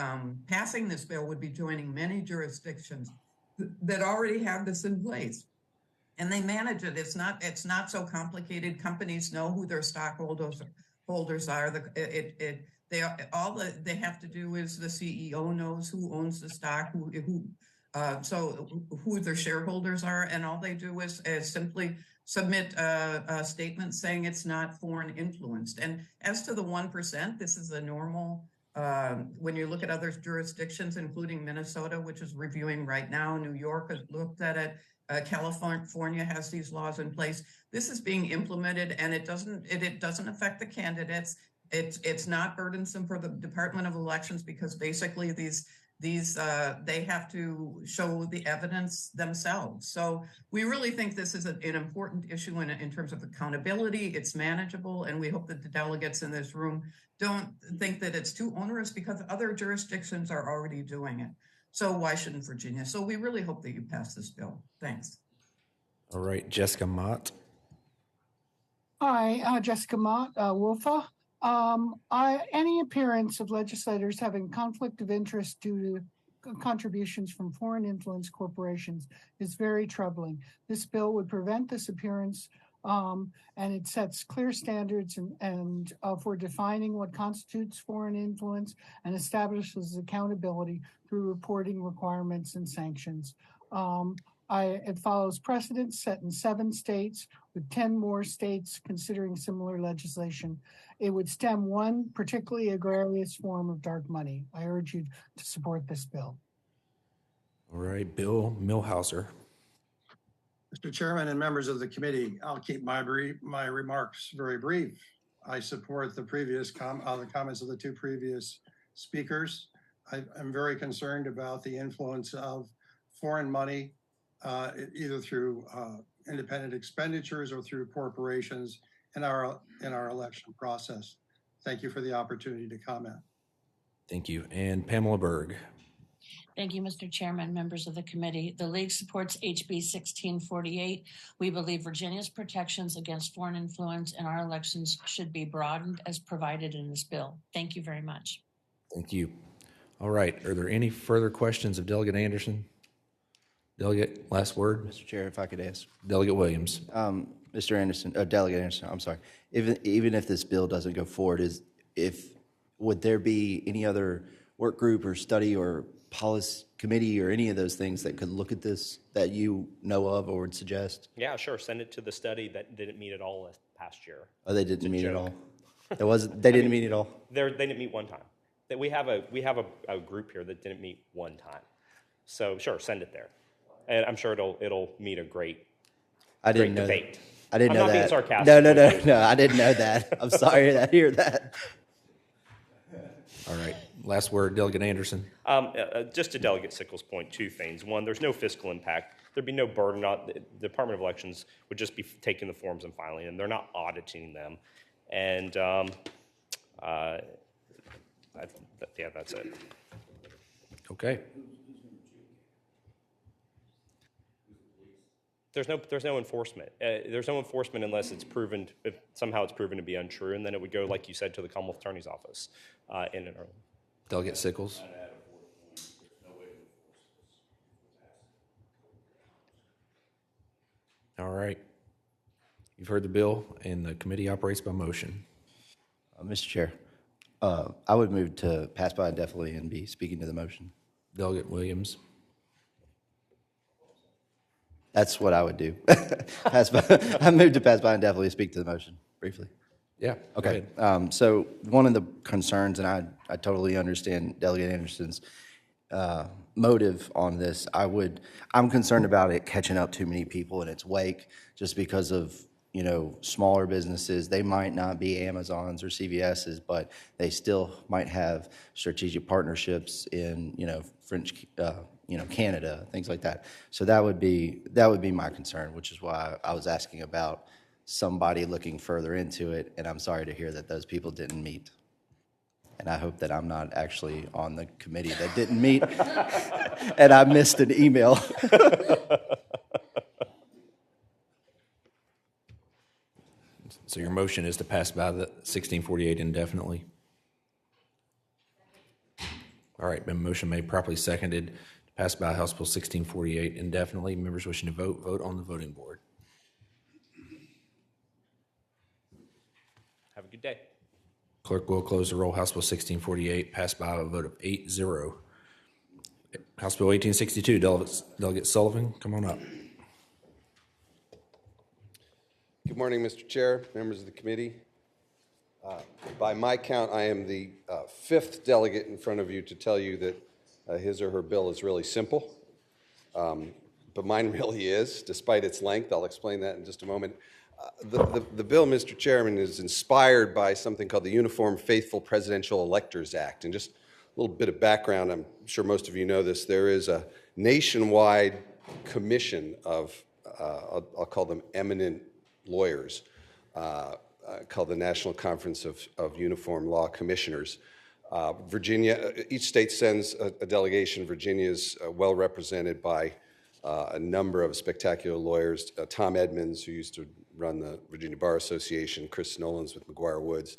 passing this bill, would be joining many jurisdictions that already have this in place. And they manage it. It's not so complicated. Companies know who their stockholders are. They have to do is the CEO knows who owns the stock, who their shareholders are, and all they do is simply submit a statement saying it's not foreign influenced. And as to the 1%, this is a normal. When you look at other jurisdictions, including Minnesota, which is reviewing right now, New York has looked at it. California has these laws in place. This is being implemented, and it doesn't affect the candidates. It's not burdensome for the Department of Elections because basically they have to show the evidence themselves. So we really think this is an important issue in terms of accountability. It's manageable, and we hope that the delegates in this room don't think that it's too onerous because other jurisdictions are already doing it. So why shouldn't Virginia? So we really hope that you pass this bill. Thanks. All right, Jessica Mott. Hi, Jessica Mott, WUFA. Any appearance of legislators having conflict of interest due to contributions from foreign influence corporations is very troubling. This bill would prevent this appearance, and it sets clear standards and for defining what constitutes foreign influence and establishes accountability through reporting requirements and sanctions. It follows precedents set in 7 states, with 10 more states considering similar legislation. It would stem one particularly egregious form of dark money. I urge you to support this bill. All right, Bill Millhauser. Mr. Chairman and members of the committee, I'll keep my remarks very brief. I support the comments of the 2 previous speakers. I'm very concerned about the influence of foreign money, either through independent expenditures or through corporations in our election process. Thank you for the opportunity to comment. Thank you. And Pamela Berg. Thank you, Mr. Chairman, members of the committee. The League supports HB 1648. We believe Virginia's protections against foreign influence in our elections should be broadened as provided in this bill. Thank you very much. Thank you. All right. Are there any further questions of Delegate Anderson? Delegate, last word. Mr. Chair, if I could ask. Delegate Williams. Mr. Anderson, Delegate Anderson, I'm sorry. Even if this bill doesn't go forward, would there be any other work group or study or policy committee or any of those things that could look at this that you know of or would suggest? Yeah, sure. Send it to the study that didn't meet at all last past year. Oh, they didn't meet at all? They didn't meet at all? They didn't meet one time. We have a group here that didn't meet one time. So sure, send it there. And I'm sure it'll meet a great debate. I didn't know that. I'm not being sarcastic. No, I didn't know that. I'm sorry to hear that. All right. Last word, Delegate Anderson. Just to Delegate Sickles' point, 2 things. One, there's no fiscal impact. There'd be no burden on the Department of Elections would just be taking the forms and filing them. They're not auditing them. And that's it. Okay. There's no enforcement. There's no enforcement unless it's proven, if somehow it's proven to be untrue, and then it would go, like you said, to the Commonwealth Attorney's Office in an early. Delegate Sickles. All right. You've heard the bill, and the committee operates by motion. Mr. Chair, I would move to pass by indefinitely and be speaking to the motion. Delegate Williams. That's what I would do. I moved to pass by indefinitely and speak to the motion briefly. Yeah. Okay. So one of the concerns, and I totally understand Delegate Anderson's motive on this. I'm concerned about it catching up too many people in its wake, just because of smaller businesses. They might not be Amazons or CVS's, but they still might have strategic partnerships in French, Canada, things like that. So that would be my concern, which is why I was asking about somebody looking further into it. And I'm sorry to hear that those people didn't meet. And I hope that I'm not actually on the committee that didn't meet and I missed an email. So your motion is to pass by the 1648 indefinitely? All right, been motion made, properly seconded, to pass by House Bill 1648 indefinitely. Members wishing to vote, vote on the voting board. Have a good day. Clerk will close the roll. House Bill 1648 passed by a vote of 8-0. House Bill 1862, Delegate Sullivan, come on up. Good morning, Mr. Chair, members of the committee. By my count, I am the fifth delegate in front of you to tell you that his or her bill is really simple. But mine really is, despite its length. I'll explain that in just a moment. The bill, Mr. Chairman, is inspired by something called the Uniform Faithful Presidential Electors Act. And just a little bit of background, I'm sure most of you know this, there is a nationwide commission of, I'll call them eminent lawyers, called the National Conference of Uniform Law Commissioners. Virginia, each state sends a delegation. Virginia is well represented by a number of spectacular lawyers. Tom Edmonds, who used to run the Virginia Bar Association, Chris Nolans with McGuire Woods,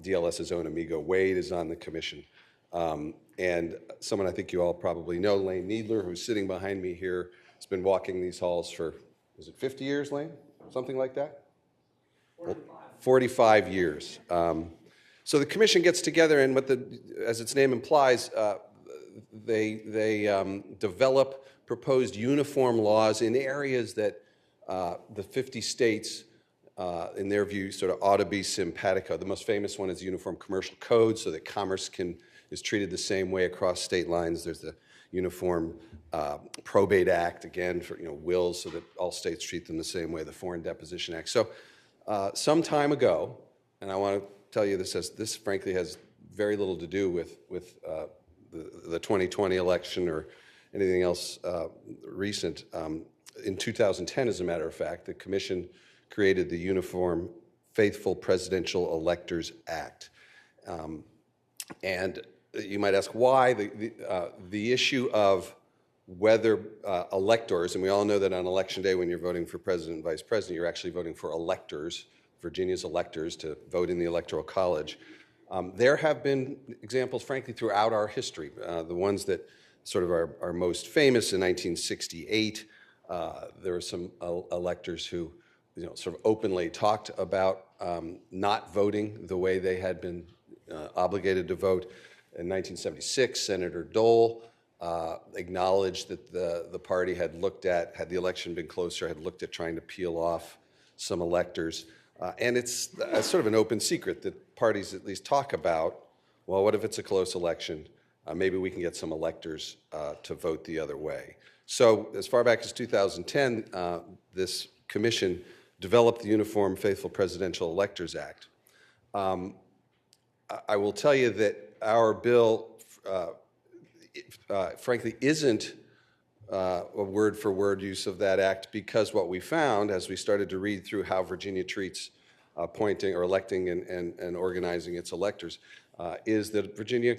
DLS's own amigo Wade is on the commission. And someone I think you all probably know, Lane Needler, who's sitting behind me here, has been walking these halls for, is it 50 years, Lane? Something like that? 45 years. So the commission gets together, and as its name implies, they develop proposed uniform laws in areas that the 50 states, in their view, sort of ought to be simpatico. The most famous one is the Uniform Commercial Code, so that commerce is treated the same way across state lines. There's the Uniform Probate Act, again, for wills, so that all states treat them the same way. The Foreign Deposition Act. So some time ago, and I want to tell you this frankly has very little to do with the 2020 election or anything else recent. In 2010, as a matter of fact, the commission created the Uniform Faithful Presidential Electors Act. And you might ask why. The issue of whether electors, and we all know that on election day when you're voting for president and vice president, you're actually voting for electors, Virginia's electors, to vote in the Electoral College. There have been examples, frankly, throughout our history. The ones that sort of are most famous in 1968, there were some electors who sort of openly talked about not voting the way they had been obligated to vote. In 1976, Senator Dole acknowledged that the party had looked at, had the election been closer, had looked at trying to peel off some electors. And it's sort of an open secret that parties at least talk about, well, what if it's a close election? Maybe we can get some electors to vote the other way. So as far back as 2010, this commission developed the Uniform Faithful Presidential Electors Act. I will tell you that our bill, frankly, isn't a word-for-word use of that act, because what we found as we started to read through how Virginia treats appointing or electing and organizing its electors is that Virginia,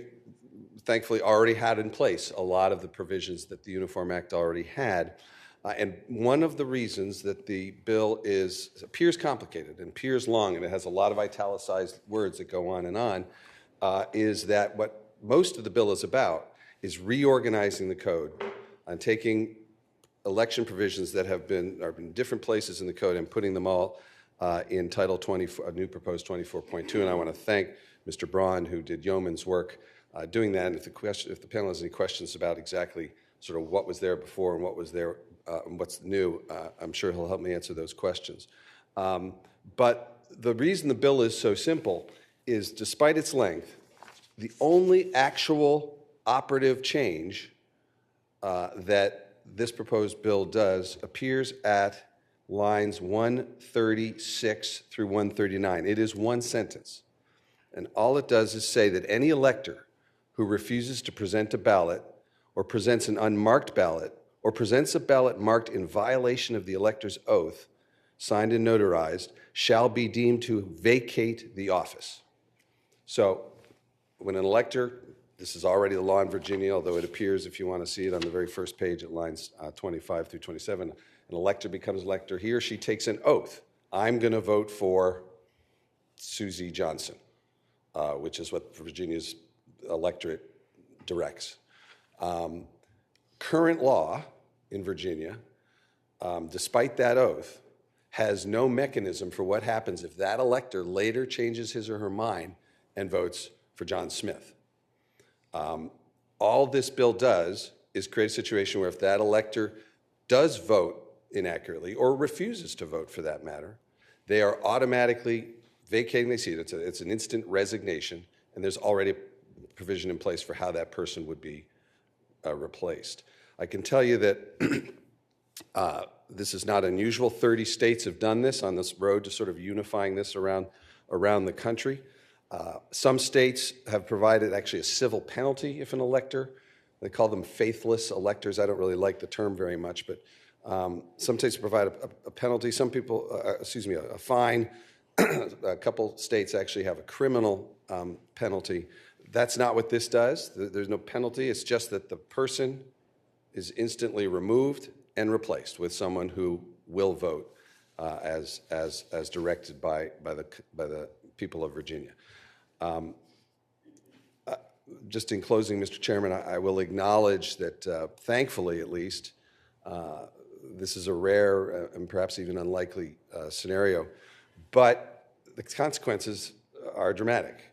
thankfully, already had in place a lot of the provisions that the Uniform Act already had. And one of the reasons that the bill appears complicated and appears long, and it has a lot of italicized words that go on, is that what most of the bill is about is reorganizing the code and taking election provisions that are in different places in the code and putting them all in Title 24, a new proposed 24.2. And I want to thank Mr. Braun, who did yeoman's work doing that. And if the panel has any questions about exactly sort of what was there before and what was there and what's new, I'm sure he'll help me answer those questions. But the reason the bill is so simple is, despite its length, the only actual operative change that this proposed bill does appears at lines 136 through 139. It is one sentence. And all it does is say that any elector who refuses to present a ballot or presents an unmarked ballot or presents a ballot marked in violation of the elector's oath, signed and notarized, shall be deemed to vacate the office. So when an elector, this is already the law in Virginia, although it appears, if you want to see it on the very first page at lines 25 through 27, an elector becomes elector, he or she takes an oath I'm going to vote for Susie Johnson, which is what Virginia's electorate directs. Current law in Virginia, despite that oath, has no mechanism for what happens if that elector later changes his or her mind and votes for John Smith. All this bill does is create a situation where if that elector does vote inaccurately or refuses to vote for that matter, they are automatically vacating the seat. It's an instant resignation, and there's already a provision in place for how that person would be replaced. I can tell you that this is not unusual. 30 states have done this on this road to sort of unifying this around the country. Some states have provided actually a civil penalty if an elector, they call them faithless electors. I don't really like the term very much, but some states provide a penalty. Some people, a fine. A couple states actually have a criminal penalty. That's not what this does. There's no penalty. It's just that the person is instantly removed and replaced with someone who will vote as directed by the people of Virginia. Just in closing, Mr. Chairman, I will acknowledge that, thankfully at least, this is a rare and perhaps even unlikely scenario, but the consequences are dramatic.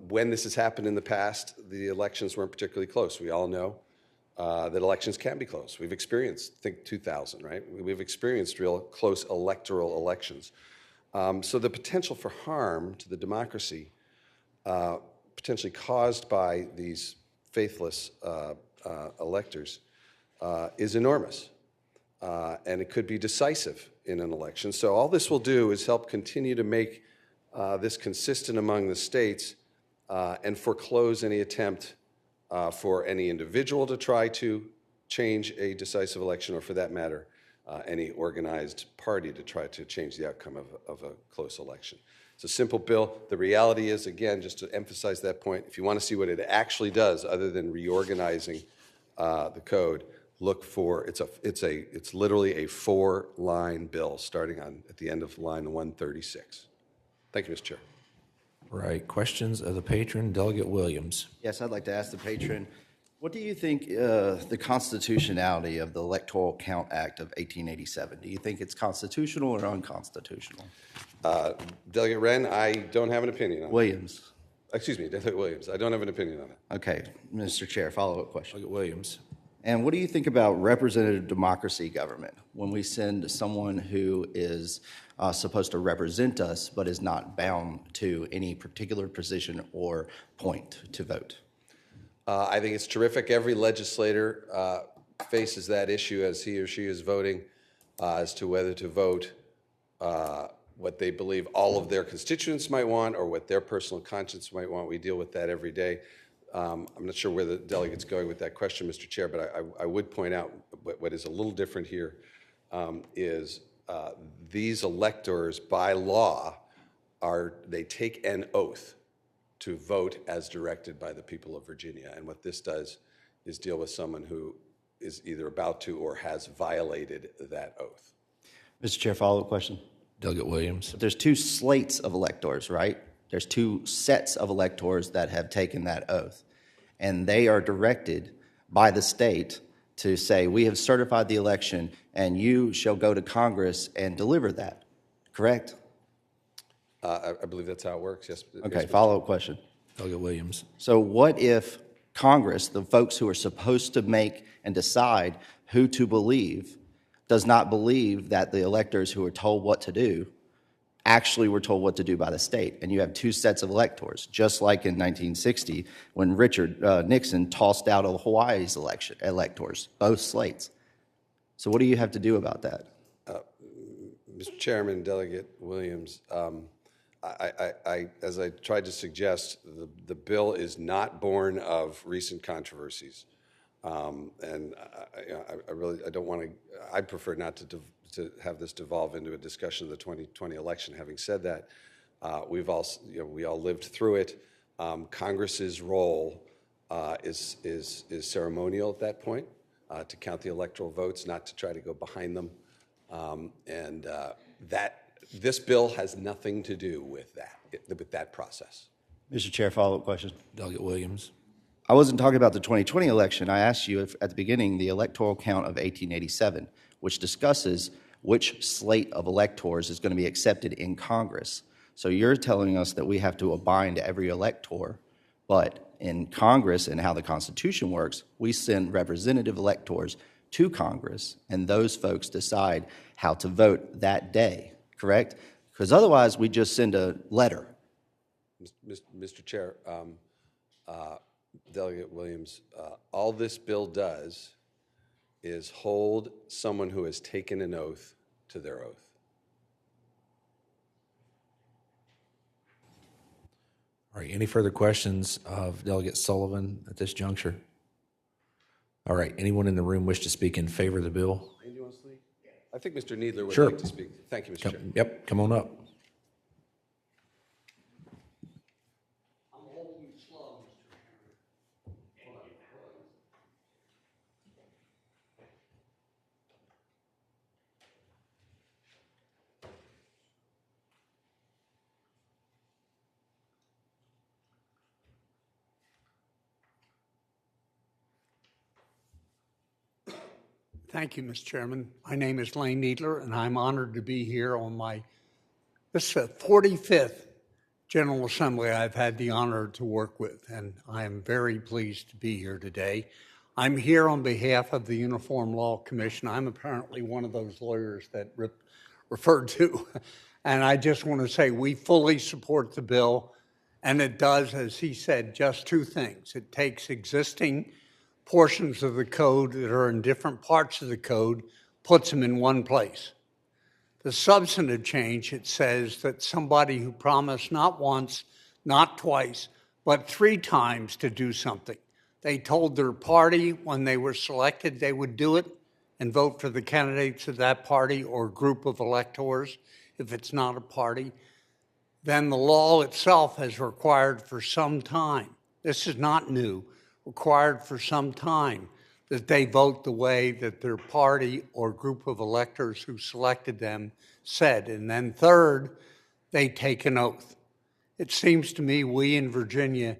When this has happened in the past, the elections weren't particularly close. We all know that elections can be close. We've experienced, think 2000, right? We've experienced real close electoral elections. So the potential for harm to the democracy potentially caused by these faithless electors is enormous. And it could be decisive in an election. So all this will do is help continue to make this consistent among the states and foreclose any attempt for any individual to try to change a decisive election, or for that matter, any organized party to try to change the outcome of a close election. It's a simple bill. The reality is, again, just to emphasize that point, if you want to see what it actually does other than reorganizing the code, look for, it's literally a 4-line bill starting at the end of line 136. Thank you, Mr. Chair. Right. Questions of the patron, Delegate Williams. Yes, I'd like to ask the patron, what do you think the constitutionality of the Electoral Count Act of 1887? Do you think it's constitutional or unconstitutional? Delegate Wren, I don't have an opinion on it. Williams. Excuse me, Delegate Williams. I don't have an opinion on it. Okay, Mr. Chair, follow-up question. Delegate Williams. And what do you think about representative democracy government when we send someone who is supposed to represent us but is not bound to any particular position or point to vote? I think it's terrific. Every legislator faces that issue as he or she is voting as to whether to vote what they believe all of their constituents might want or what their personal conscience might want. We deal with that every day. I'm not sure where the delegate's going with that question, Mr. Chair, but I would point out what is a little different here is these electors, by law, they take an oath to vote as directed by the people of Virginia. And what this does is deal with someone who is either about to or has violated that oath. Mr. Chair, follow-up question. Delegate Williams. There's 2 slates of electors, right? There's 2 sets of electors that have taken that oath. And they are directed by the state to say, we have certified the election and you shall go to Congress and deliver that, correct? I believe that's how it works, yes. Okay, follow-up question. Delegate Williams. So what if Congress, the folks who are supposed to make and decide who to believe, does not believe that the electors who are told what to do actually were told what to do by the state? And you have 2 sets of electors, just like in 1960 when Richard Nixon tossed out of Hawaii's electors, both slates. So what do you have to do about that? Mr. Chairman, Delegate Williams, as I tried to suggest, the bill is not born of recent controversies. And I really don't want to, I'd prefer not to have this devolve into a discussion of the 2020 election. Having said that, we all lived through it. Congress's role is ceremonial at that point, to count the electoral votes, not to try to go behind them. And that This bill has nothing to do with that process. Mr. Chair, follow-up question. Delegate Williams. I wasn't talking about the 2020 election. I asked you if, at the beginning, the electoral count of 1887, which discusses which slate of electors is going to be accepted in Congress. So you're telling us that we have to abide to every elector, but in Congress and how the Constitution works, we send representative electors to Congress, and those folks decide how to vote that day, correct? Because otherwise, we just send a letter. Mr. Chair, Delegate Williams, all this bill does is hold someone who has taken an oath to their oath. All right, any further questions of Delegate Sullivan at this juncture? All right, anyone in the room wish to speak in favor of the bill? I think Mr. Needler would Sure. like to speak. Thank you, Mr. Chair. Yep, come on up. Thank you, Mr. Chairman. My name is Lane Needler, and I'm honored to be here on this is the 45th General Assembly I've had the honor to work with, and I am very pleased to be here today. I'm here on behalf of the Uniform Law Commission. I'm apparently one of those lawyers that referred to, and I just want to say we fully support the bill, and it does, as he said, just two things. It takes existing portions of the code that are in different parts of the code, puts them in one place. The substantive change, it says that somebody who promised not once, not twice, but 3 times to do something. They told their party when they were selected they would do it and vote for the candidates of that party or group of electors if it's not a party. Then the law itself has required for some time, this is not new, required for some time that they vote the way that their party or group of electors who selected them said. And then third, they take an oath. It seems to me we in Virginia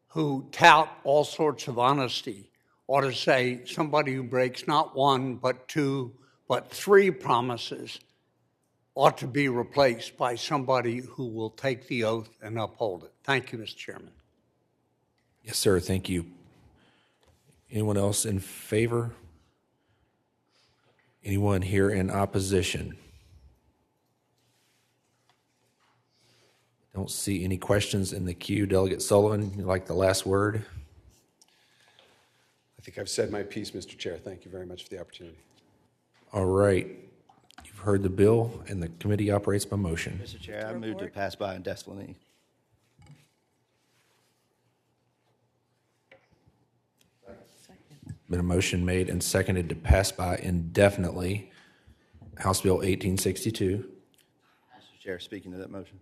who tout all sorts of honesty ought to say somebody who breaks not 1, but 2, but 3 promises ought to be replaced by somebody who will take the oath and uphold it. Thank you, Mr. Chairman. Yes, sir, thank you. Anyone else in favor? Anyone here in opposition? Don't see any questions in the queue. Delegate Sullivan, you like the last word? I think I've said my piece, Mr. Chair. Thank you very much for the opportunity. All right. You've heard the bill, and the committee operates by motion. Mr. Chair, I move to pass by indefinitely. Been a motion made and seconded to pass by indefinitely House Bill 1862. Mr. Chair, speaking to that motion.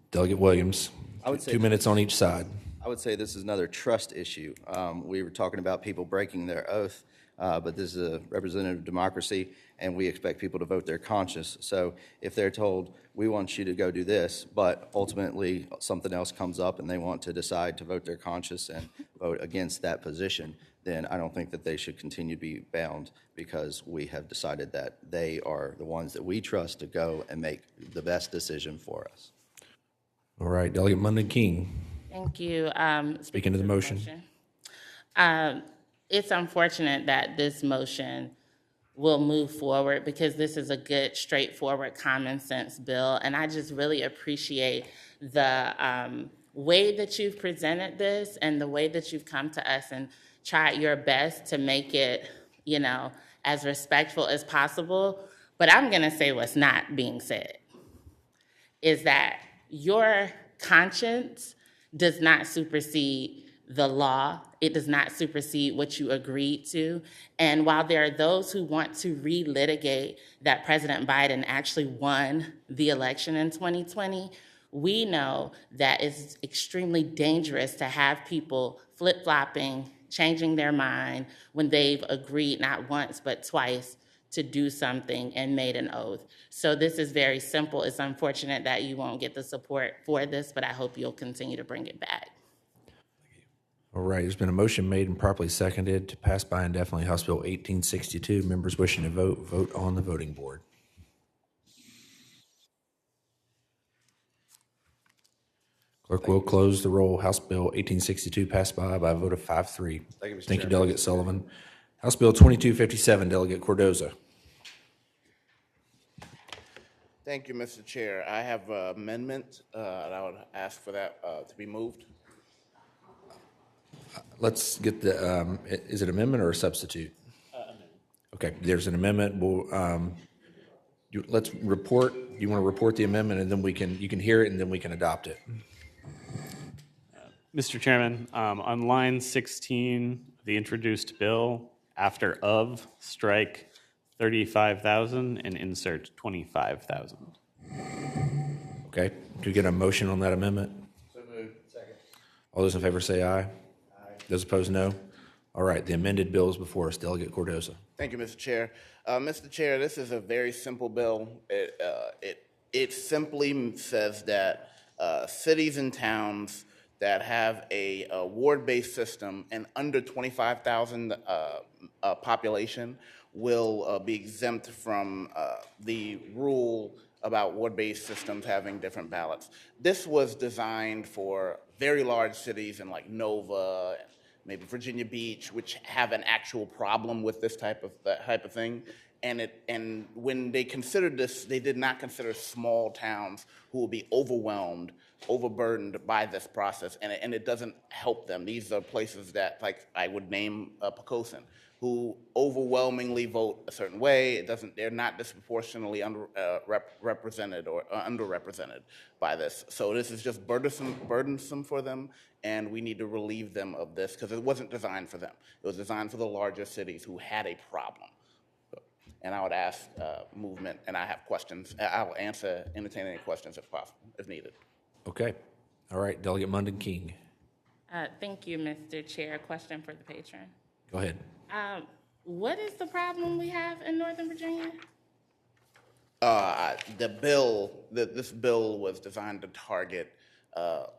Delegate Williams, I would say 2 minutes on each side. I would say this is another trust issue. We were talking about people breaking their oath, but this is a representative democracy, and we expect people to vote their conscience. So if they're told, we want you to go do this, but ultimately something else comes up and they want to decide to vote their conscience and vote against that position, then I don't think that they should continue to be bound because we have decided that they are the ones that we trust to go and make the best decision for us. All right, Delegate Mundy King. Thank you. Speaking to the motion. It's unfortunate that this motion will move forward because this is a good, straightforward, common sense bill. And I just really appreciate the way that you've presented this and the way that you've come to us and tried your best to make it, as respectful as possible. But I'm going to say what's not being said is that your conscience does not supersede the law. It does not supersede what you agreed to. And while there are those who want to relitigate that President Biden actually won the election in 2020, we know that it's extremely dangerous to have people flip-flopping, changing their mind when they've agreed not once but twice to do something and made an oath. So this is very simple. It's unfortunate that you won't get the support for this, but I hope you'll continue to bring it back. All right, there's been a motion made and properly seconded to pass by indefinitely House Bill 1862. Members wishing to vote, vote on the voting board. Clerk will close the roll. House Bill 1862 passed by a vote of 5-3. Thank you, Mr. Thank you, Chairman. Delegate Sullivan. House Bill 2257, Delegate Cordoza. Thank you, Mr. Chair. I have an amendment, and I would ask for that to be moved. Let's get the, is it amendment or a substitute? Amendment. Okay, there's an amendment. Let's report, you want to report the amendment and then you can hear it and then we can adopt it. Mr. Chairman, on line 16, the introduced bill, after of, strike 35,000 and insert 25,000. Okay, can we get a motion on that amendment? So moved. Second. All those in favor say aye. Aye. Those opposed, no. All right, the amended bill is before us. Delegate Cordoza. Thank you, Mr. Chair. Mr. Chair, this is a very simple bill. It simply says that cities and towns that have a ward-based system and under 25,000 population will be exempt from the rule about ward-based systems having different ballots. This was designed for very large cities in like Nova, maybe Virginia Beach, which have an actual problem with this type of thing. And when they considered this, they did not consider small towns who will be overwhelmed, overburdened by this process, and it doesn't help them. These are places that, like I would name Poquoson, who overwhelmingly vote a certain way. They're not disproportionately represented or underrepresented by this. So this is just burdensome for them, and we need to relieve them of this because it wasn't designed for them. It was designed for the larger cities who had a problem. And I would ask movement, and I have questions. I will entertain any questions if possible, if needed. Okay. All right, Delegate Munden King. Thank you, Mr. Chair. Question for the patron. Go ahead. What is the problem we have in Northern Virginia? This bill was designed to target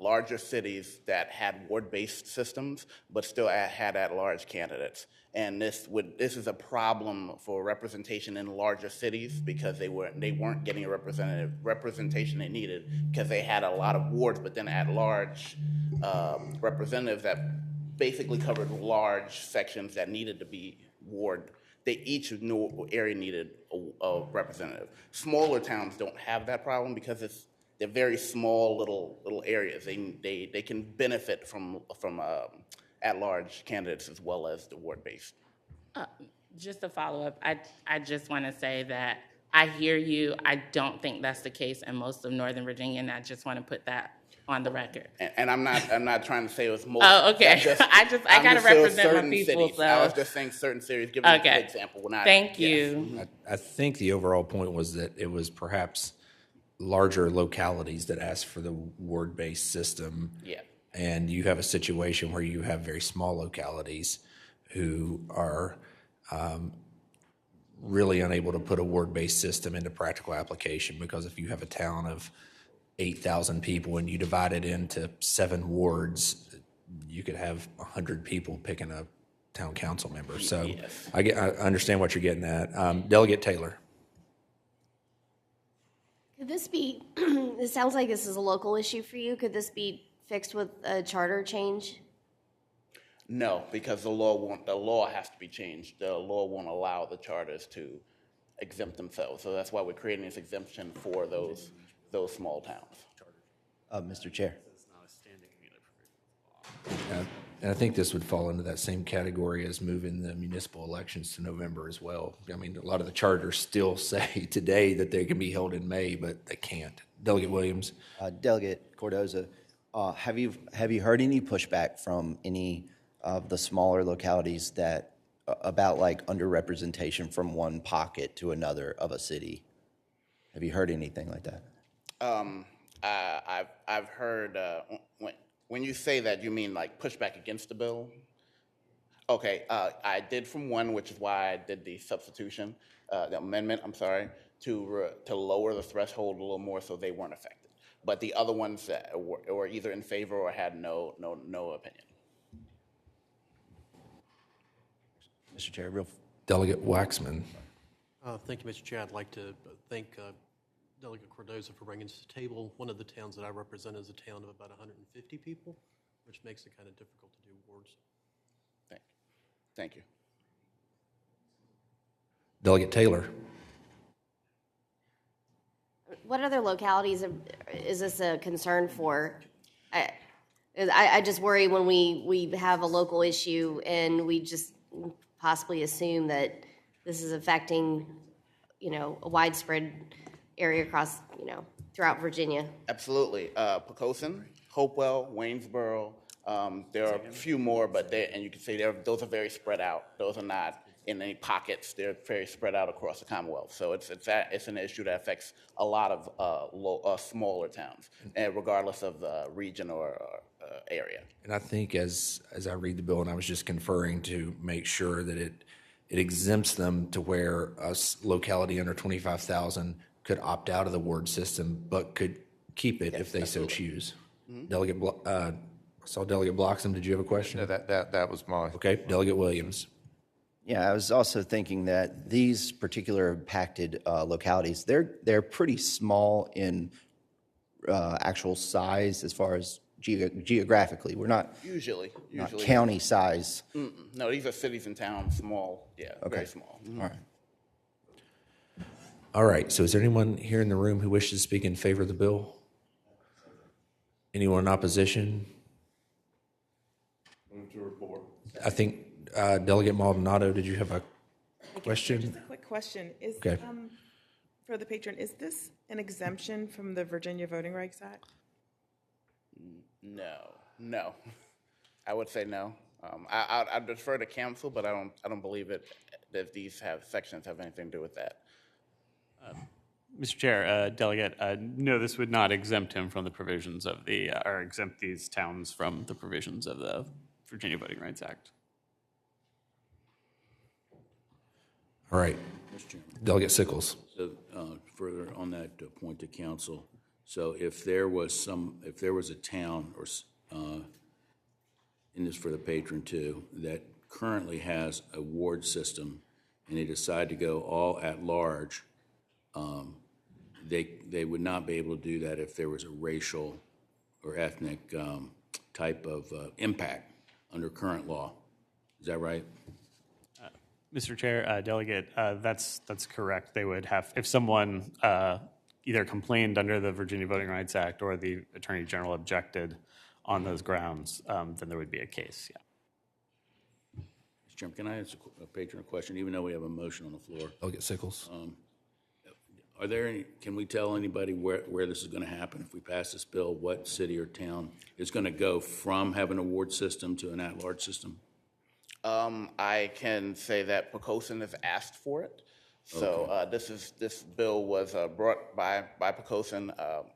larger cities that had ward-based systems, but still had at-large candidates. And this is a problem for representation in larger cities because they weren't getting a representation they needed because they had a lot of wards, but then at-large representatives that basically covered large sections that needed to be ward. Each area needed a representative. Smaller towns don't have that problem because they're very small little areas. They can benefit from at-large candidates as well as the ward-based. Just to follow up, I just want to say that I hear you. I don't think that's the case in most of Northern Virginia, and I just want to put that on the record. And I'm not trying to say it was most. Oh, okay. I gotta represent my people. Cities. So I was just saying certain cities. Give me an example. Thank you. Yes. I think the overall point was that it was perhaps larger localities that asked for the ward-based system. Yeah. And you have a situation where you have very small localities who are really unable to put a ward-based system into practical application because if you have a town of 8,000 people and you divide it into 7 wards, you could have 100 people picking a town council member. So yes. I understand what you're getting at. Delegate Taylor. Could this be, it sounds like this is a local issue for you. Could this be fixed with a charter change? No, because the law has to be changed. The law won't allow the charters to exempt themselves. So that's why we're creating this exemption for those small towns. Mr. Chair. And I think this would fall into that same category as moving the municipal elections to November as well. I mean, a lot of the charters still say today that they can be held in May, but they can't. Delegate Williams. Delegate Cordoza, have you heard any pushback from any of the smaller localities that about like underrepresentation from one pocket to another of a city? Have you heard anything like that? I've heard when you say that, you mean like pushback against the bill? Okay, I did from one, which is why I did the substitution, the amendment, I'm sorry, to lower the threshold a little more so they weren't affected. But the other ones that were either in favor or had no opinion. Mr. Chair, Delegate Waxman. Thank you, Mr. Chair. I'd like to thank Delegate Cardoza for bringing this to the table. One of the towns that I represent is a town of about 150 people, which makes it kind of difficult to do wards. Thank you. Delegate Taylor. What other localities is this a concern for? I just worry when we have a local issue and we just possibly assume that this is affecting, a widespread area across, throughout Virginia. Absolutely. Poquoson, Hopewell, Waynesboro. There are a few more, but and you can see those are very spread out. Those are not in any pockets. They're very spread out across the Commonwealth. So it's an issue that affects a lot of smaller towns, regardless of region or area. And I think as I read the bill, and I was just conferring to make sure that it exempts them to where a locality under 25,000 could opt out of the ward system, but could keep it if they so choose. Mm-hmm. Delegate, I saw Delegate Bloxham. Did you have a question? No, that was mine. Okay, Delegate Williams. Yeah, I was also thinking that these particular impacted localities, they're pretty small in actual size as far as geographically. We're not usually county size. No, these are cities and towns, small. Yeah, okay. Very small. Mm-hmm. All right. All right. So, is there anyone here in the room who wishes to speak in favor of the bill? Anyone in opposition? Move to report. I think Delegate Maldonado, did you have a question? Just a quick question. Is okay. For the patron, is this an exemption from the Virginia Voting Rights Act? No. I would say no. I'd defer to council, but I don't believe that these sections have anything to do with that. Mr. Chair, Delegate, no, this would not exempt him from the provisions of or exempt these towns from the provisions of the Virginia Voting Rights Act. All right. Mr. Chairman. Delegate Sickles. So further on that point to council, so if there was a town or and this for the patron too, that currently has a ward system and they decide to go all at large, they would not be able to do that if there was a racial or ethnic type of impact under current law. Is that right? Mr. Chair, Delegate, that's correct. They would have, if someone either complained under the Virginia Voting Rights Act or the Attorney General objected on those grounds, then there would be a case, yeah. Mr. Chairman, can I ask a patron a question, even though we have a motion on the floor? Delegate Sickles. Are there any, can we tell anybody where this is going to happen if we pass this bill? What city or town is going to go from having a ward system to an at-large system? I can say that Poquoson has asked for it. So Okay. This bill was brought by Poquoson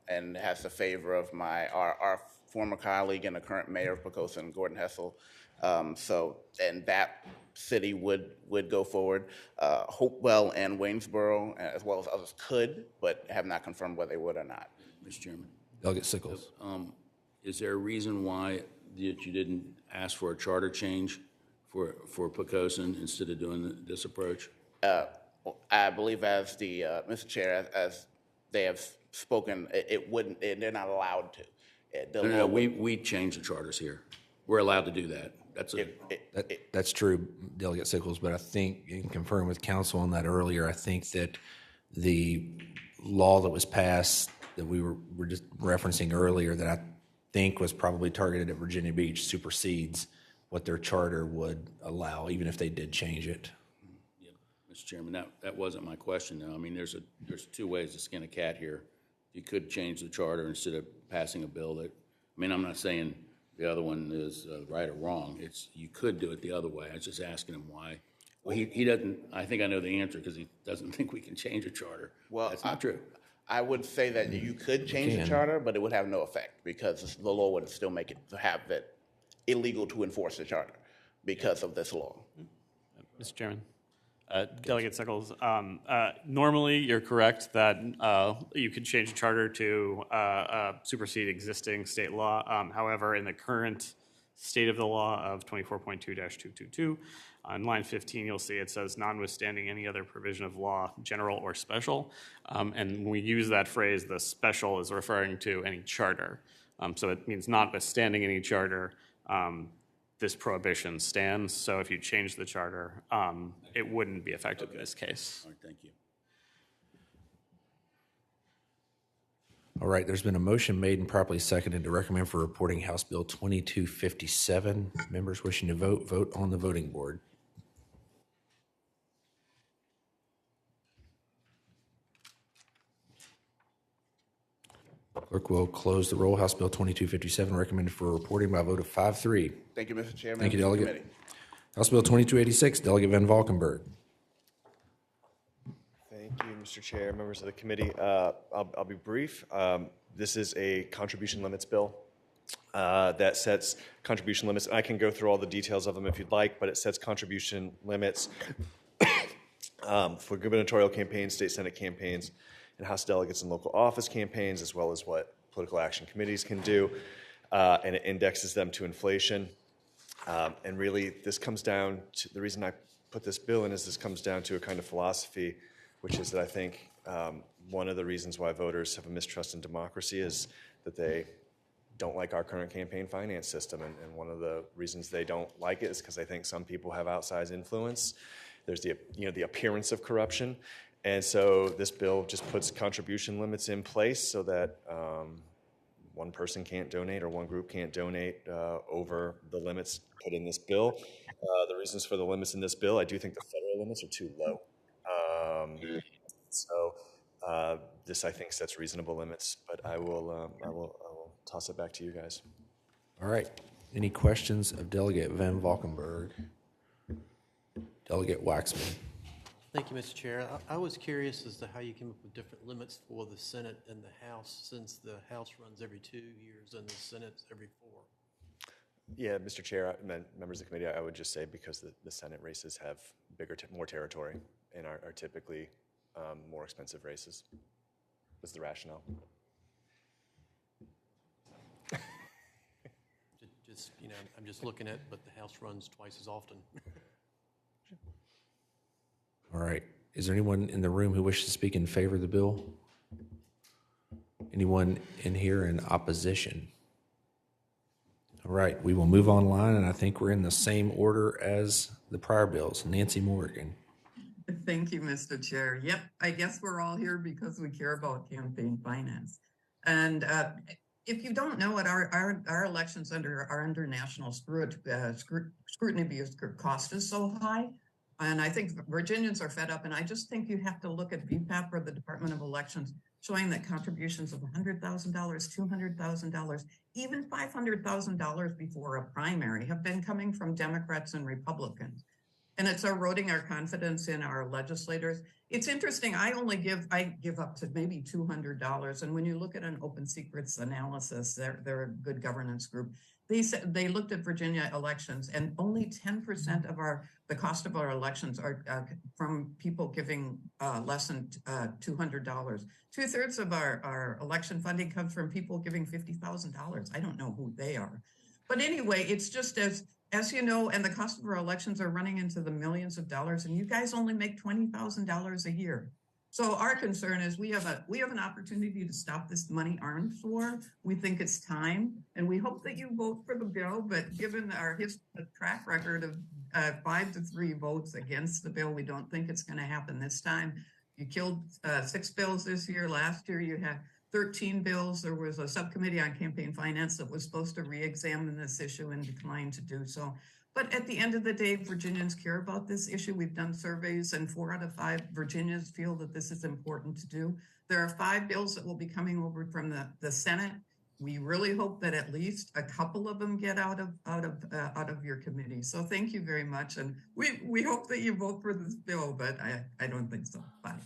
and has the favor of our former colleague and the current mayor of Poquoson, Gordon Hessel. And that city would go forward. Hopewell and Waynesboro, as well as others, could, but have not confirmed whether they would or not. Mr. Chairman. Delegate Sickles. Is there a reason why that you didn't ask for a charter change for Poquoson instead of doing this approach? I believe, as the Mr. Chair, as they have spoken, it wouldn't. They're not allowed to. No, we change the charters here. We're allowed to do that. That's true, Delegate Sickles, but I think, in conferring with council on that earlier, I think that the law that was passed that we were just referencing earlier that I think was probably targeted at Virginia Beach supersedes what their charter would allow, even if they did change it. Yeah, Mr. Chairman, that wasn't my question, though. I mean, there's two ways to skin a cat here. You could change the charter instead of passing a bill that, I mean, I'm not saying the other one is right or wrong. You could do it the other way. I was just asking him why. Well, he doesn't, I think I know the answer because he doesn't think we can change a charter. Well, that's not true. I would say that you could change the charter, but it would have no effect because the law would still make it have that illegal to enforce the charter. because of this law. Mr. Chairman. Delegate Sickles, normally you're correct that you could change the charter to supersede existing state law. However, in the current state of the law of 24.2-222, on line 15, you'll see it says, notwithstanding any other provision of law, general or special. And when we use that phrase, the special is referring to any charter. So it means notwithstanding any charter, this prohibition stands. So if you change the charter, it wouldn't be effective in this case. All right, thank you. All right, there's been a motion made and properly seconded to recommend for reporting House Bill 2257. Members wishing to vote, vote on the voting board. Clerk will close the roll. House Bill 2257 recommended for reporting by a vote of 5-3. Thank you, Mr. Chairman. Thank you, Members of the Delegate. committee. House Bill 2286, Delegate Van Valkenburg. Thank you, Mr. Chair, members of the committee. I'll be brief. This is a contribution limits bill that sets contribution limits. I can go through all the details of them if you'd like, but it sets contribution limits for gubernatorial campaigns, state senate campaigns, and House delegates and local office campaigns, as well as what political action committees can do, and it indexes them to inflation. And really, this comes down to, the reason I put this bill in is this comes down to a kind of philosophy, which is that I think one of the reasons why voters have a mistrust in democracy is that they don't like our current campaign finance system. And one of the reasons they don't like it is because they think some people have outsized influence. There's the appearance of corruption. And so this bill just puts contribution limits in place so that one person can't donate or one group can't donate over the limits put in this bill. The reasons for the limits in this bill, I do think the federal limits are too low. This, I think, sets reasonable limits, but I will toss it back to you guys. All right. Any questions of Delegate Van Valkenburg? Delegate Waxman. Thank you, Mr. Chair. I was curious as to how you came up with different limits for the Senate and the House, since the House runs every 2 years and the Senate every 4. Yeah, Mr. Chair, members of the committee, I would just say because the Senate races have more territory and are typically more expensive races. Was the rationale? Just, I'm just looking at, but the House runs twice as often. All right. Is there anyone in the room who wishes to speak in favor of the bill? Anyone in here in opposition? All right. We will move online, and I think we're in the same order as the prior bills. Nancy Morgan. Thank you, Mr. Chair. Yep, I guess we're all here because we care about campaign finance. And if you don't know it, our elections are under national scrutiny because cost is so high. And I think Virginians are fed up. And I just think you have to look at VPAP or the Department of Elections showing that contributions of $100,000, $200,000, even $500,000 before a primary have been coming from Democrats and Republicans. And it's eroding our confidence in our legislators. It's interesting. I give up to maybe $200. And when you look at an Open Secrets analysis, they're a good governance group. They looked at Virginia elections, and only 10% of the cost of our elections are from people giving less than $200. 2/3 of our election funding comes from people giving $50,000. I don't know who they are, but anyway, it's just as you know, and the cost of our elections are running into the millions of dollars, and you guys only make $20,000 a year. So our concern is we have an opportunity to stop this money arms war. We think it's time, and we hope that you vote for the bill. But given our track record of 5-3 votes against the bill, we don't think it's going to happen this time. You killed 6 bills this year. Last year you had 13 bills. There was a subcommittee on campaign finance that was supposed to re-examine this issue and declined to do so. But at the end of the day, Virginians care about this issue. We've done surveys, and 4 out of 5 Virginians feel that this is important to do. There are 5 bills that will be coming over from the Senate. We really hope that at least a couple of them get out of your committee. So thank you very much, and we hope that you vote for this bill, but I don't think so. Bye.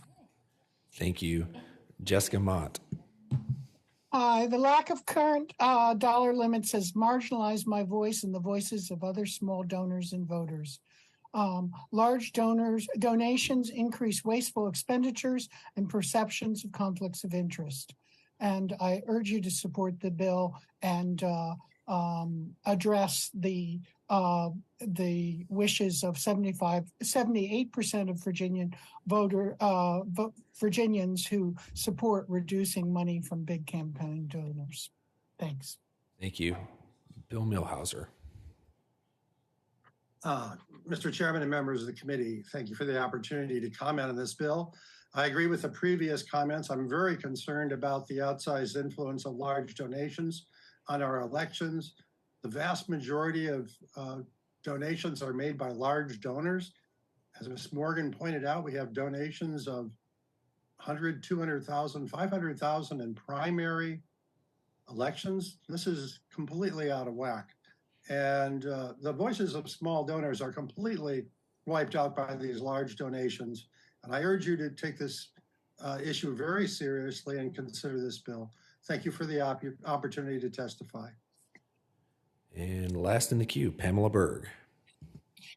Thank you. Jessica Mott. The lack of current dollar limits has marginalized my voice and the voices of other small donors and voters. Large donations increase wasteful expenditures and perceptions of conflicts of interest. And I urge you to support the bill and address the wishes of 78% of Virginians who support reducing money from big campaign donors. Thanks. Thank you. Bill Millhauser. Mr. Chairman and members of the committee, thank you for the opportunity to comment on this bill. I agree with the previous comments. I'm very concerned about the outsized influence of large donations on our elections. The vast majority of donations are made by large donors. As Ms. Morgan pointed out, we have donations of 100, 200,000, 500,000 in primary elections. This is completely out of whack. And the voices of small donors are completely wiped out by these large donations. And I urge you to take this issue very seriously and consider this bill. Thank you for the opportunity to testify. And last in the queue, Pamela Berg.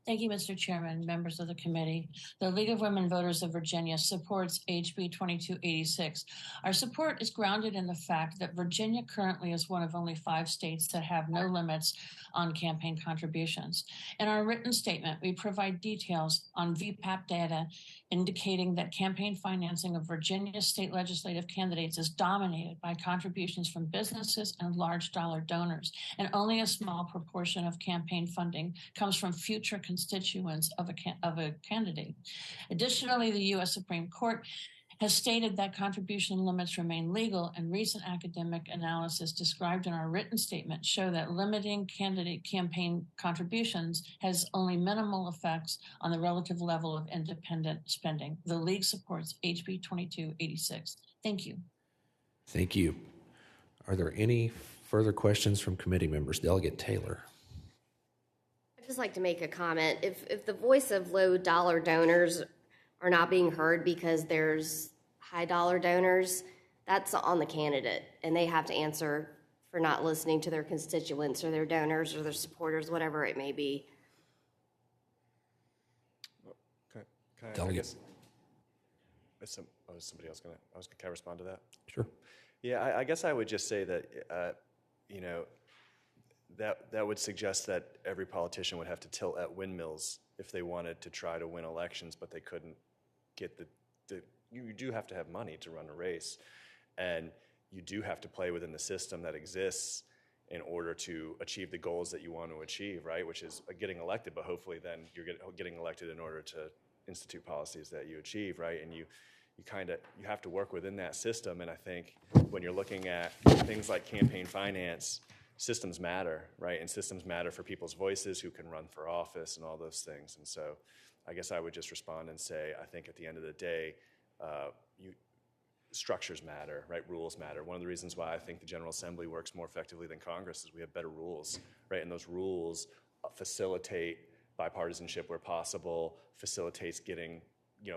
Thank you, Mr. Chairman, members of the committee. The League of Women Voters of Virginia supports HB 2286. Our support is grounded in the fact that Virginia currently is one of only 5 states that have no limits on campaign contributions. In our written statement, we provide details on VPAP data indicating that campaign financing of Virginia state legislative candidates is dominated by contributions from businesses and large dollar donors, and only a small proportion of campaign funding comes from future constituents of a candidate. Additionally, the U.S. Supreme Court has stated that contribution limits remain legal, and recent academic analysis described in our written statement show that limiting candidate campaign contributions has only minimal effects on the relative level of independent spending. The League supports HB 2286. Thank you. Thank you. Are there any further questions from committee members? Delegate Taylor. I'd just like to make a comment. If the voice of low dollar donors are not being heard because there's high dollar donors, that's on the candidate, and they have to answer for not listening to their constituents or their donors or their supporters, whatever it may be. Delegate. Somebody else can I respond to that? Sure. Yeah, I guess I would just say that, that would suggest that every politician would have to tilt at windmills if they wanted to try to win elections, but they couldn't get you do have to have money to run a race, and you do have to play within the system that exists in order to achieve the goals that you want to achieve, right? Which is getting elected, but hopefully then you're getting elected in order to institute policies that you achieve, right? And you have to work within that system. And I think when you're looking at things like campaign finance, systems matter, right? And systems matter for people's voices who can run for office and all those things. And so I guess I would just respond and say, I think at the end of the day, structures matter, right? Rules matter. One of the reasons why I think the General Assembly works more effectively than Congress is we have better rules, right? And those rules facilitate bipartisanship where possible, facilitates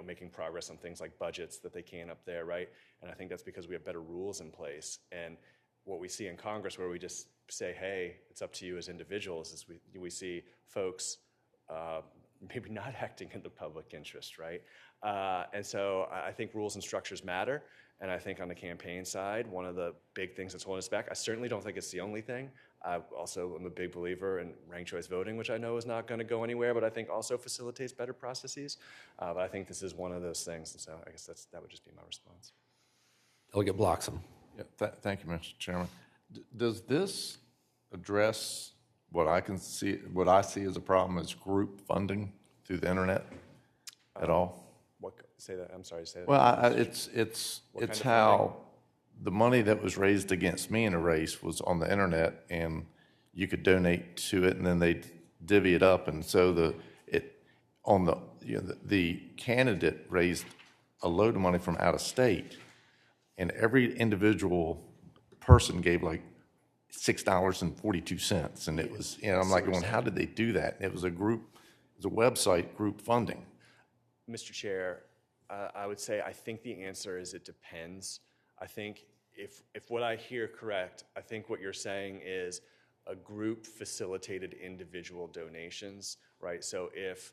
making progress on things like budgets that they can up there, right? And I think that's because we have better rules in place. And what we see in Congress, where we just say, hey, it's up to you as individuals, is we see folks maybe not acting in the public interest, right? And so I think rules and structures matter. And I think on the campaign side, one of the big things that's holding us back, I certainly don't think it's the only thing. I also am a big believer in ranked choice voting, which I know is not going to go anywhere, but I think also facilitates better processes. But I think this is one of those things. And so I guess that would just be my response. Delegate Bloxham. Yeah, thank you, Mr. Chairman. Does this address what I see as a problem as group funding through the internet at all? Say that. I'm sorry. Say that. Well, it's how the money that was raised against me in a race was on the internet, and you could donate to it, and then they divvy it up, and so the candidate raised a load of money from out of state, and every individual person gave like $6.42, and it was, I'm like going, how did they do that? And it was a website group funding. Mr. Chair, I would say I think the answer is it depends. I think if what I hear correct, I think what you're saying is a group facilitated individual donations, right? So if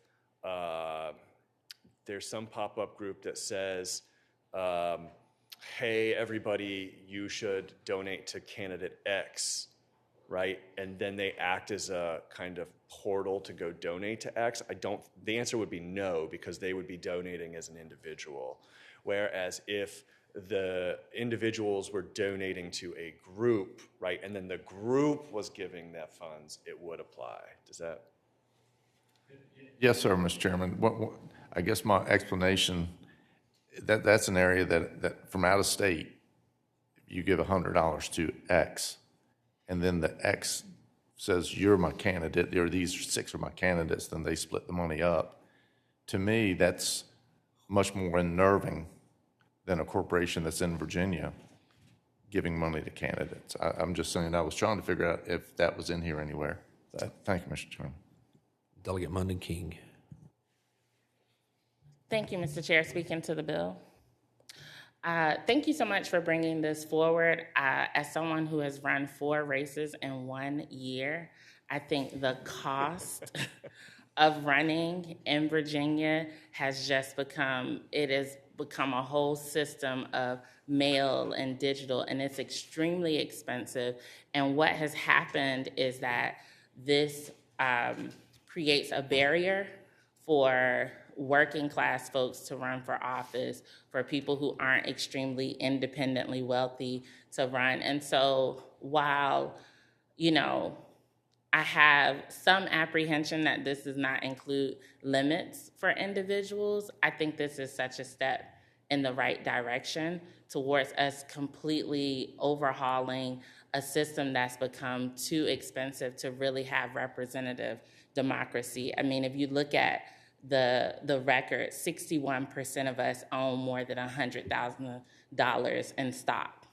there's some pop-up group that says, hey, everybody, you should donate to candidate X, right? And then they act as a kind of portal to go donate to X. The answer would be no, because they would be donating as an individual. Whereas if the individuals were donating to a group, right, and then the group was giving that funds, it would apply. Does that? Yes, sir, Mr. Chairman. I guess my explanation, that's an area that from out of state, you give $100 to X, and then the X says, you're my candidate, or these 6 are my candidates, then they split the money up. To me, that's much more unnerving than a corporation that's in Virginia giving money to candidates. I'm just saying, I was trying to figure out if that was in here anywhere. Thank you, Mr. Chairman. Delegate Munden King. Thank you, Mr. Chair. Speaking to the bill. Thank you so much for bringing this forward. As someone who has run 4 races in 1 year, I think the cost of running in Virginia has just become a whole system of mail and digital, and it's extremely expensive. And what has happened is that this creates a barrier for working class folks to run for office, for people who aren't extremely independently wealthy to run. And so while, I have some apprehension that this does not include limits for individuals, I think this is such a step in the right direction towards us completely overhauling a system that's become too expensive to really have representative democracy. I mean, if you look at the record, 61% of us own more than $100,000 in stock.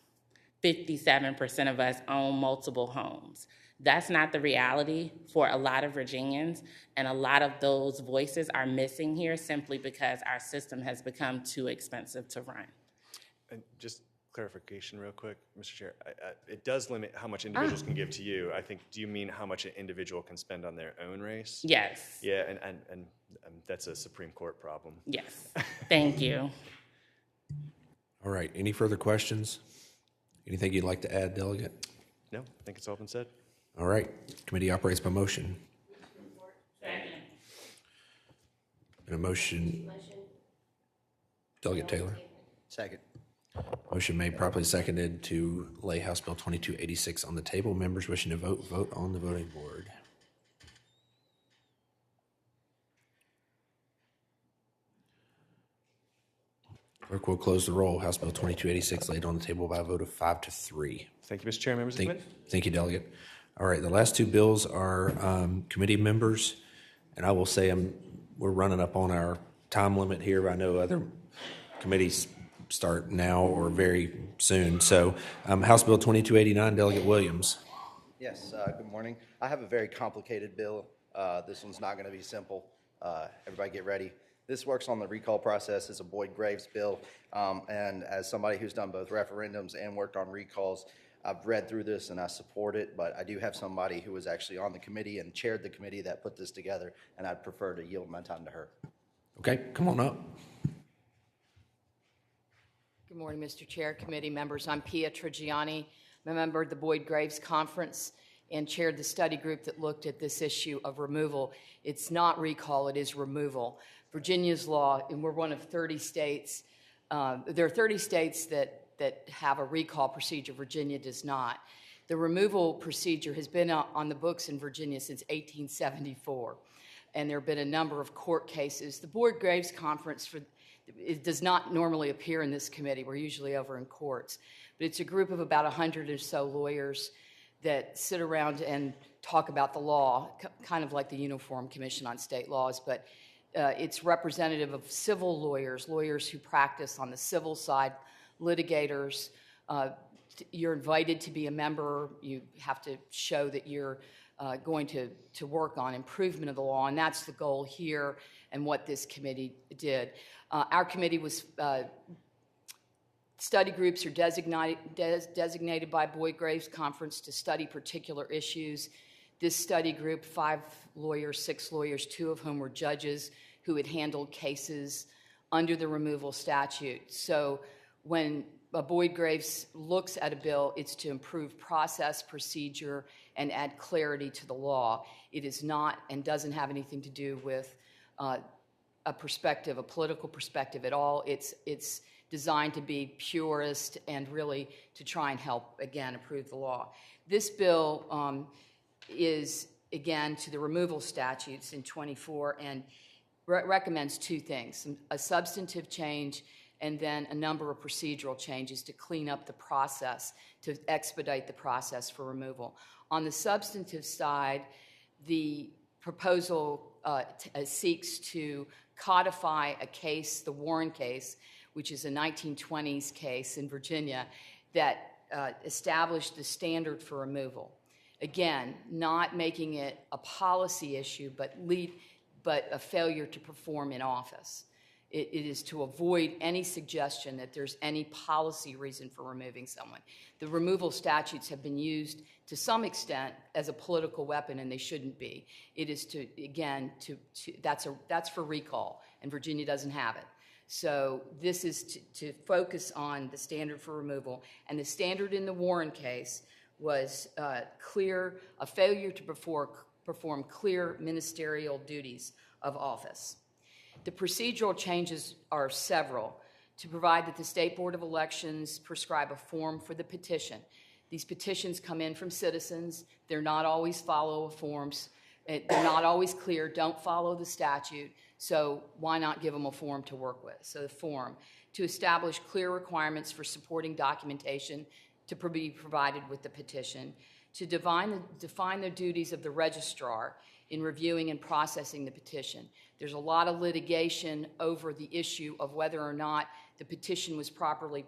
57% of us own multiple homes. That's not the reality for a lot of Virginians, and a lot of those voices are missing here simply because our system has become too expensive to run. And just clarification real quick, Mr. Chair. It does limit how much individuals can give to you. I think, do you mean how much an individual can spend on their own race? Yes. Yeah, and that's a Supreme Court problem. Yes. Thank you. All right. Any further questions? Anything you'd like to add, Delegate? No, I think it's all been said. All right. Committee operates by motion. And a motion. Delegate Taylor. Second. Motion made, properly seconded to lay House Bill 2286 on the table. Members wishing to vote on the voting board. Clerk will close the roll. House Bill 2286 laid on the table by a vote of 5-3. Thank you, Mr. Chair, members of the committee. Thank you, Delegate. All right, the last 2 bills are committee members, and I will say we're running up on our time limit here. I know other committees start now or very soon. So House Bill 2289, Delegate Williams. Yes, good morning. I have a very complicated bill. This one's not going to be simple. Everybody get ready. This works on the recall process. It's a Boyd Graves bill. And as somebody who's done both referendums and worked on recalls, I've read through this and I support it, but I do have somebody who was actually on the committee and chaired the committee that put this together, and I'd prefer to yield my time to her. Okay, come on up. Good morning, Mr. Chair, committee members. I'm Pia Trigiani. I'm a member of the Boyd Graves Conference and chaired the study group that looked at this issue of removal. It's not recall, it is removal. Virginia's law, and we're one of 30 states, there are 30 states that have a recall procedure. Virginia does not. The removal procedure has been on the books in Virginia since 1874, and there have been a number of court cases. The Boyd Graves Conference, it does not normally appear in this committee. We're usually over in courts. But it's a group of about 100 or so lawyers that sit around and talk about the law, kind of like the Uniform Commission on State Laws, but it's representative of civil lawyers, lawyers who practice on the civil side, litigators. You're invited to be a member. You have to show that you're going to work on improvement of the law, and that's the goal here and what this committee did. Our committee was Study groups are designated by Boyd Graves Conference to study particular issues. This study group, 5 lawyers, 6 lawyers, 2 of whom were judges who had handled cases under the removal statute. So when Boyd Graves looks at a bill, it's to improve process, procedure, and add clarity to the law. It is not and doesn't have anything to do with a perspective, a political perspective at all. It's designed to be purist and really to try and help, again, improve the law. This bill is, again, to the removal statutes in 24 and recommends 2 things, a substantive change and then a number of procedural changes to clean up the process, to expedite the process for removal. On the substantive side, the proposal seeks to codify a case, the Warren case, which is a 1920s case in Virginia that established the standard for removal. Again, not making it a policy issue, but a failure to perform in office. It is to avoid any suggestion that there's any policy reason for removing someone. The removal statutes have been used to some extent as a political weapon, and they shouldn't be. It is to, again, that's for recall, and Virginia doesn't have it. So this is to focus on the standard for removal, and the standard in the Warren case was a failure to perform clear ministerial duties of office. The procedural changes are several: to provide that the State Board of Elections prescribe a form for the petition. These petitions come in from citizens. They're not always follow forms. They're not always clear, don't follow the statute, so why not give them a form to work with? So the form. To establish clear requirements for supporting documentation to be provided with the petition. To define the duties of the registrar in reviewing and processing the petition. There's a lot of litigation over the issue of whether or not the petition was properly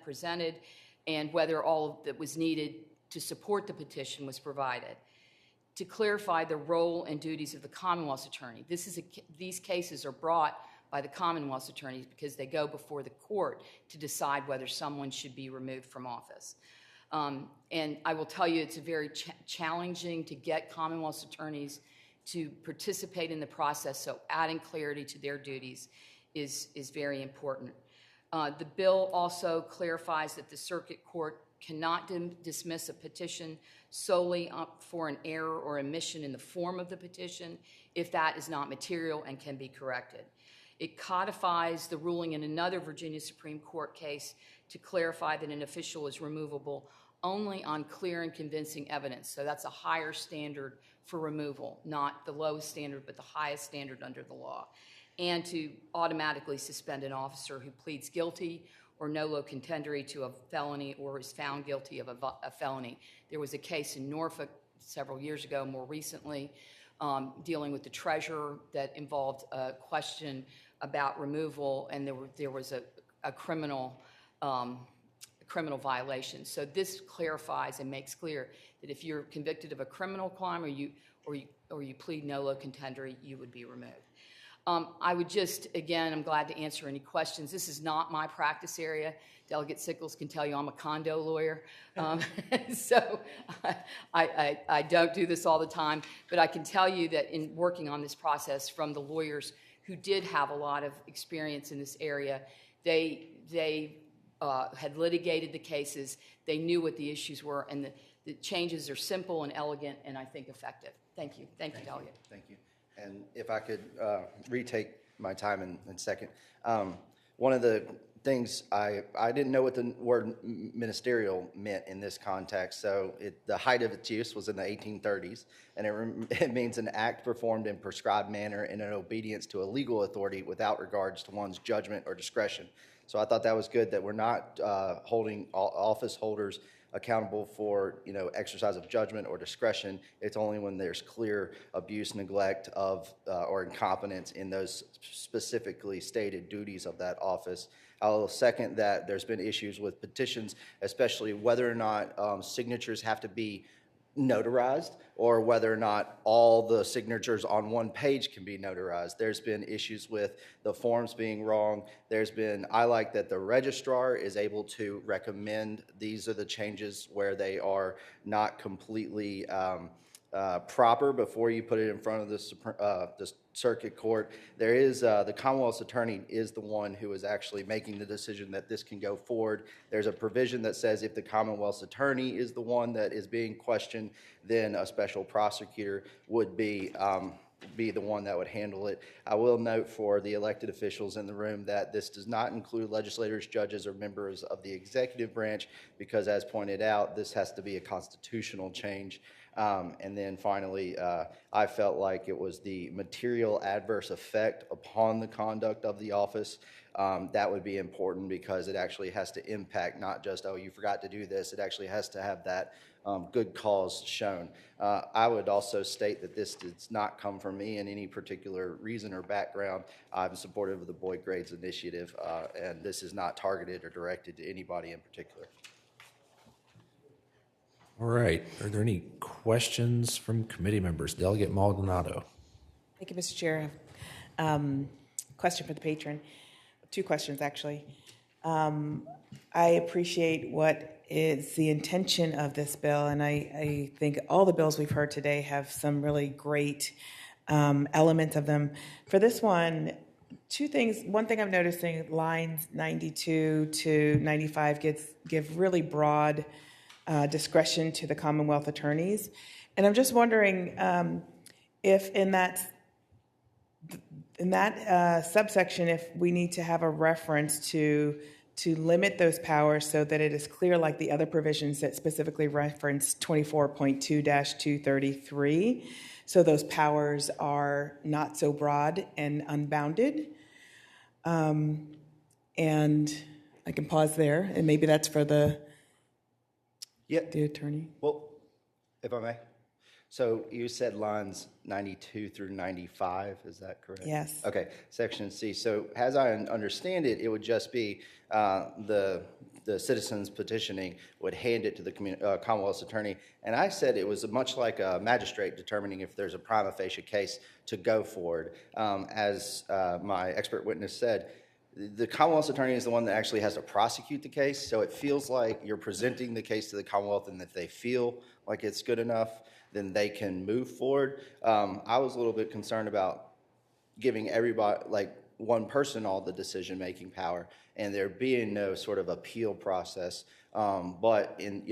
presented and whether all that was needed to support the petition was provided. To clarify the role and duties of the Commonwealth's attorney. These cases are brought by the Commonwealth's attorneys because they go before the court to decide whether someone should be removed from office. And I will tell you, it's very challenging to get Commonwealth's attorneys to participate in the process, so adding clarity to their duties is very important. The bill also clarifies that the circuit court cannot dismiss a petition solely for an error or omission in the form of the petition if that is not material and can be corrected. It codifies the ruling in another Virginia Supreme Court case to clarify that an official is removable only on clear and convincing evidence. So that's a higher standard for removal, not the lowest standard, but the highest standard under the law. And to automatically suspend an officer who pleads guilty or nolo contendere to a felony or is found guilty of a felony. There was a case in Norfolk several years ago, more recently, dealing with the treasurer that involved a question about removal, and there was a criminal violation. So this clarifies and makes clear that if you're convicted of a criminal crime or you plead nolo contendere, you would be removed. I would just, again, I'm glad to answer any questions. This is not my practice area. Delegate Sickles can tell you I'm a condo lawyer. So I don't do this all the time, but I can tell you that in working on this process from the lawyers who did have a lot of experience in this area, they had litigated the cases, they knew what the issues were, and the changes are simple and elegant and I think effective. Thank you. Thank you, Delegate. Thank you. And if I could retake my time in a second. One of the things I didn't know what the word ministerial meant in this context. So the height of its use was in the 1830s, and it means an act performed in prescribed manner and in obedience to a legal authority without regards to one's judgment or discretion. So I thought that was good that we're not holding office holders accountable for exercise of judgment or discretion. It's only when there's clear abuse, neglect of or incompetence in those specifically stated duties of that office. I'll second that there's been issues with petitions, especially whether or not signatures have to be notarized, or whether or not all the signatures on one page can be notarized. There's been issues with the forms being wrong. I like that the registrar is able to recommend these are the changes where they are not completely proper before you put it in front of the circuit court. There is the Commonwealth's attorney is the one who is actually making the decision that this can go forward. There's a provision that says if the Commonwealth's attorney is the one that is being questioned, then a special prosecutor would be the one that would handle it. I will note for the elected officials in the room that this does not include legislators, judges, or members of the executive branch, because as pointed out, this has to be a constitutional change. And then finally, I felt like it was the material adverse effect upon the conduct of the office. That would be important because it actually has to impact not just, oh, you forgot to do this. It actually has to have that good cause shown. I would also state that this does not come from me in any particular reason or background. I'm supportive of the Boyd Grades Initiative, and this is not targeted or directed to anybody in particular. All right. Are there any questions from committee members? Delegate Maldonado. Thank you, Mr. Chair. Question for the patron. Two questions, actually. I appreciate what is the intention of this bill, and I think all the bills we've heard today have some really great elements of them. For this one, two things. One thing I'm noticing, lines 92 to 95 give really broad discretion to the Commonwealth attorneys. And I'm just wondering if in that subsection, if we need to have a reference to limit those powers so that it is clear, like the other provisions that specifically reference 24.2-233, so those powers are not so broad and unbounded. And I can pause there, and maybe that's for the attorney. Well, if I may. So you said lines 92 through 95, is that correct? Yes. Okay, section C. So as I understand it, it would just be the citizens petitioning would hand it to the Commonwealth's attorney. And I said it was much like a magistrate determining if there's a prima facie case to go forward. As my expert witness said, the Commonwealth's attorney is the one that actually has to prosecute the case. So it feels like you're presenting the case to the Commonwealth, and if they feel like it's good enough, then they can move forward. I was a little bit concerned about giving everybody, like one person, all the decision-making power, and there being no sort of appeal process. But this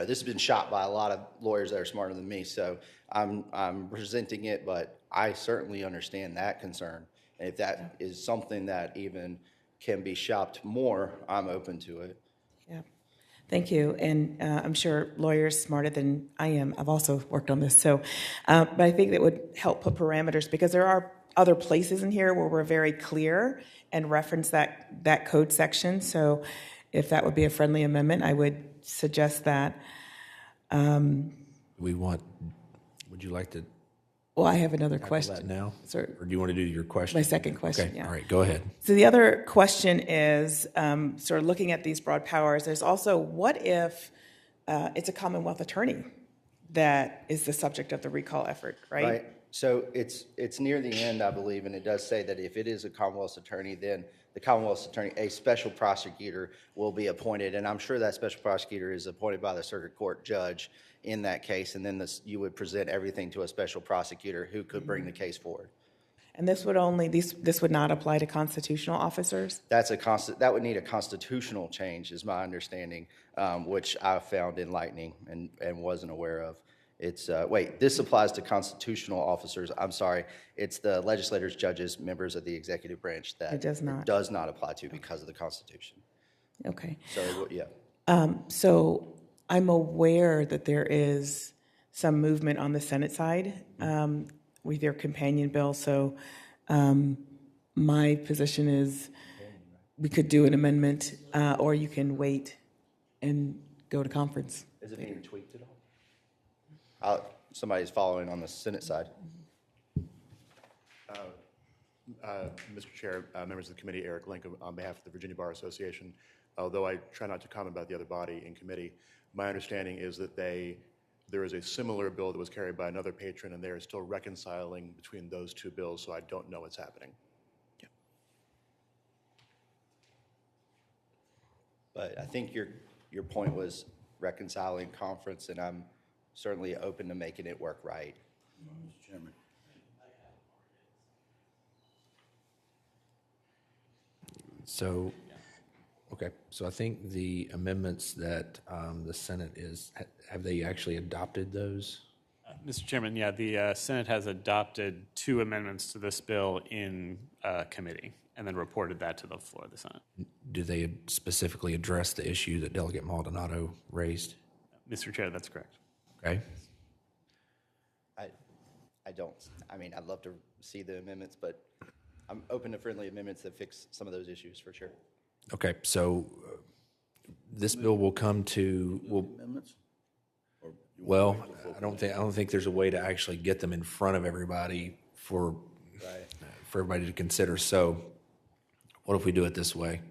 has been shot by a lot of lawyers that are smarter than me, so I'm presenting it, but I certainly understand that concern. And if that is something that even can be shopped more, I'm open to it. Yeah. Thank you. And I'm sure lawyers smarter than I am, I've also worked on this. So, but I think that would help put parameters, because there are other places in here where we're very clear and reference that code section. So if that would be a friendly amendment, I would suggest that. Would you like to? Well, I have another tackle question. that now? Sorry. Or do you want to do your question? My second question, Okay. yeah. All right, go ahead. So the other question is, sort of looking at these broad powers, there's also, what if it's a Commonwealth attorney that is the subject of the recall effort, right? So it's near the end, I believe, and it does say that if it is a Commonwealth's attorney, then the Commonwealth's attorney, a special prosecutor, will be appointed. And I'm sure that special prosecutor is appointed by the circuit court judge in that case, and then you would present everything to a special prosecutor who could bring the case forward. And this would not apply to constitutional officers? That would need a constitutional change, is my understanding, which I found enlightening and wasn't aware of. This applies to constitutional officers. I'm sorry. It's the legislators, judges, members of the executive branch that It does not. does not apply to because of the Constitution. Okay. So, yeah. So I'm aware that there is some movement on the Senate side with your companion bill. So my position is we could do an amendment, or you can wait and go to conference. Is it being tweaked at all? Somebody's following on the Senate side. Mr. Chair, members of the committee, Eric Lincoln on behalf of the Virginia Bar Association. Although I try not to comment about the other body in committee, My understanding is that there is a similar bill that was carried by another patron, and they are still reconciling between those two bills, so I don't know what's happening. But I think your point was reconciling conference, and I'm certainly open to making it work right. Mr. Chairman. So, okay, so I think the amendments that the Senate have they actually adopted those? Mr. Chairman, yeah, the Senate has adopted 2 amendments to this bill in committee and then reported that to the floor of the Senate. Do they specifically address the issue that Delegate Maldonado raised? Mr. Chair, that's correct. Okay. I don't. I mean, I'd love to see the amendments, but I'm open to friendly amendments that fix some of those issues for sure. Okay, so this bill will come to Amendments? well. I don't think there's a way to actually get them in front of everybody for everybody to consider. So, what if we do it this way?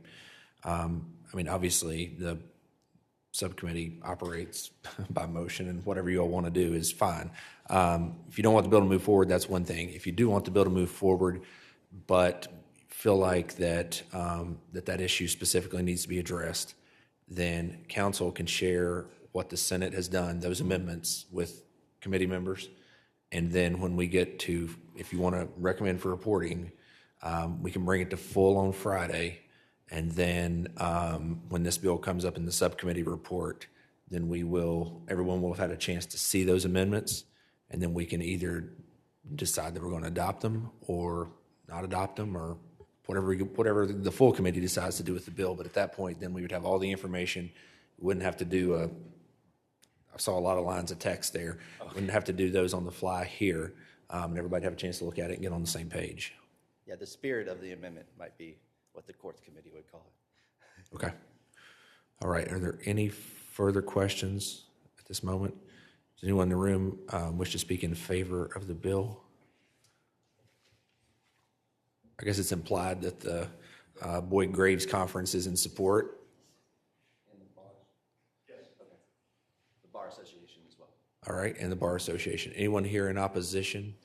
I mean, obviously the subcommittee operates by motion, and whatever you all want to do is fine. If you don't want the bill to move forward, that's one thing. If you do want the bill to move forward, but feel like that that issue specifically needs to be addressed, then council can share what the Senate has done, those amendments, with committee members. And then when we get to, if you want to recommend for reporting, we can bring it to full on Friday. And then when this bill comes up in the subcommittee report, then everyone will have had a chance to see those amendments. And then we can either decide that we're going to adopt them or not adopt them, or whatever the full committee decides to do with the bill. But at that point, then we would have all the information. We wouldn't have to do I saw a lot of lines of text there. Wouldn't have to do those on the fly here. And everybody have a chance to look at it and get on the same page. Yeah, the spirit of the amendment might be what the courts committee would call it. Okay. All right. Are there any further questions at this moment? Does anyone in the room wish to speak in favor of the bill? I guess it's implied that the Boyd Graves Conference is in support. Yes. Okay. The Bar Association as well. All right, and the Bar Association. Anyone here in opposition?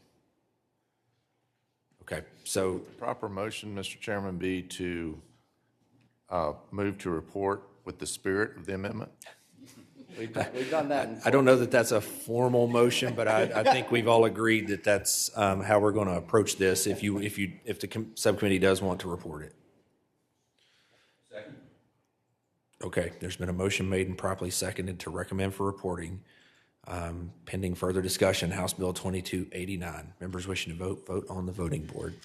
Okay, so The proper motion, Mr. Chairman, be to move to report with the spirit of the amendment. We've done that. I don't know that that's a formal motion, but I think we've all agreed that that's how we're going to approach this. If the subcommittee does want to report it. Second. Okay, there's been a motion made and properly seconded to recommend for reporting. Pending further discussion, House Bill 2289. Members wishing to vote on the voting board.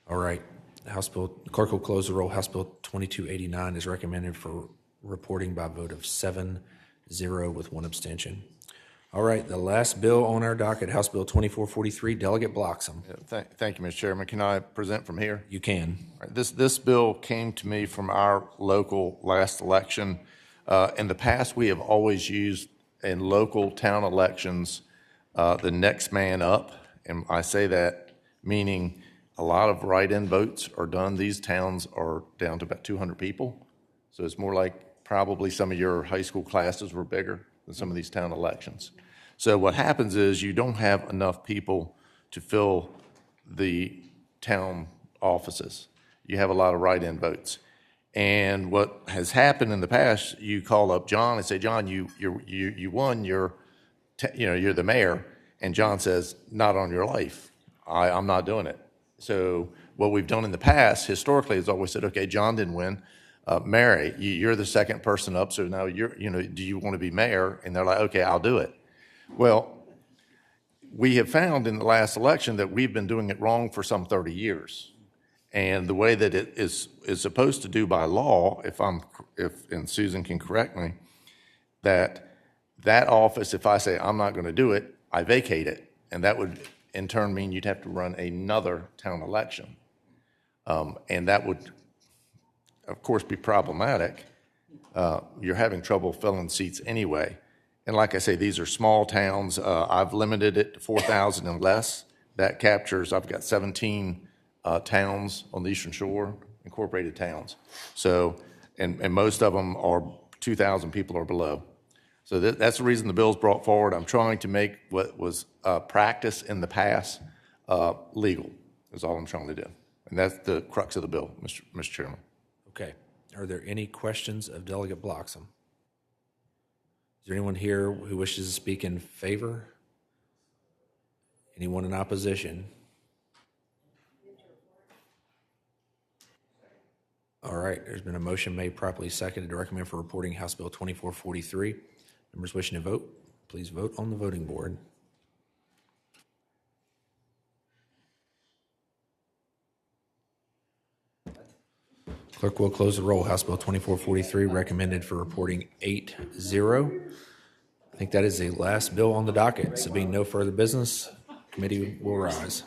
All right, House Bill, clerk will close the roll. House Bill 2289 is recommended for reporting by a vote of 7-0 with 1 abstention. All right, the last bill on our docket, House Bill 2443, Delegate Bloxham. Thank you, Mr. Chairman. Can I present from here? You can. All right, this bill came to me from our local last election. In the past, we have always used in local town elections the next man up, and I say that meaning a lot of write-in votes are done. These towns are down to about 200 people, so it's more like probably some of your high school classes were bigger than some of these town elections. So what happens is you don't have enough people to fill the town offices. You have a lot of write-in votes. And what has happened in the past, you call up John and say, John, you won, you're the mayor. And John says, not on your life. I'm not doing it. So what we've done in the past, historically, is always said, okay, John didn't win. Mary, you're the second person up, so now do you want to be mayor? And they're like, okay, I'll do it. Well, we have found in the last election that we've been doing it wrong for some 30 years. And the way that it is supposed to do by law, and Susan can correct me, that office, if I say I'm not going to do it, I vacate it. And that would in turn mean you'd have to run another town election. And that would, of course, be problematic. You're having trouble filling seats anyway. And like I say, these are small towns. I've limited it to 4,000 and less. That captures, I've got 17 towns on the Eastern Shore, incorporated towns. So, and most of them are 2,000 people or below. So that's the reason the bill's brought forward. I'm trying to make what was practice in the past legal, is all I'm trying to do. And that's the crux of the bill, Mr. Chairman. Okay. Are there any questions of Delegate Bloxham? Is there anyone here who wishes to speak in favor? Anyone in opposition? All right, there's been a motion made properly seconded to recommend for reporting House Bill 2443. Members wishing to vote, please vote on the voting board. Clerk will close the roll. House Bill 2443 recommended for reporting 8-0. I think that is the last bill on the docket. So being no further business, committee will rise.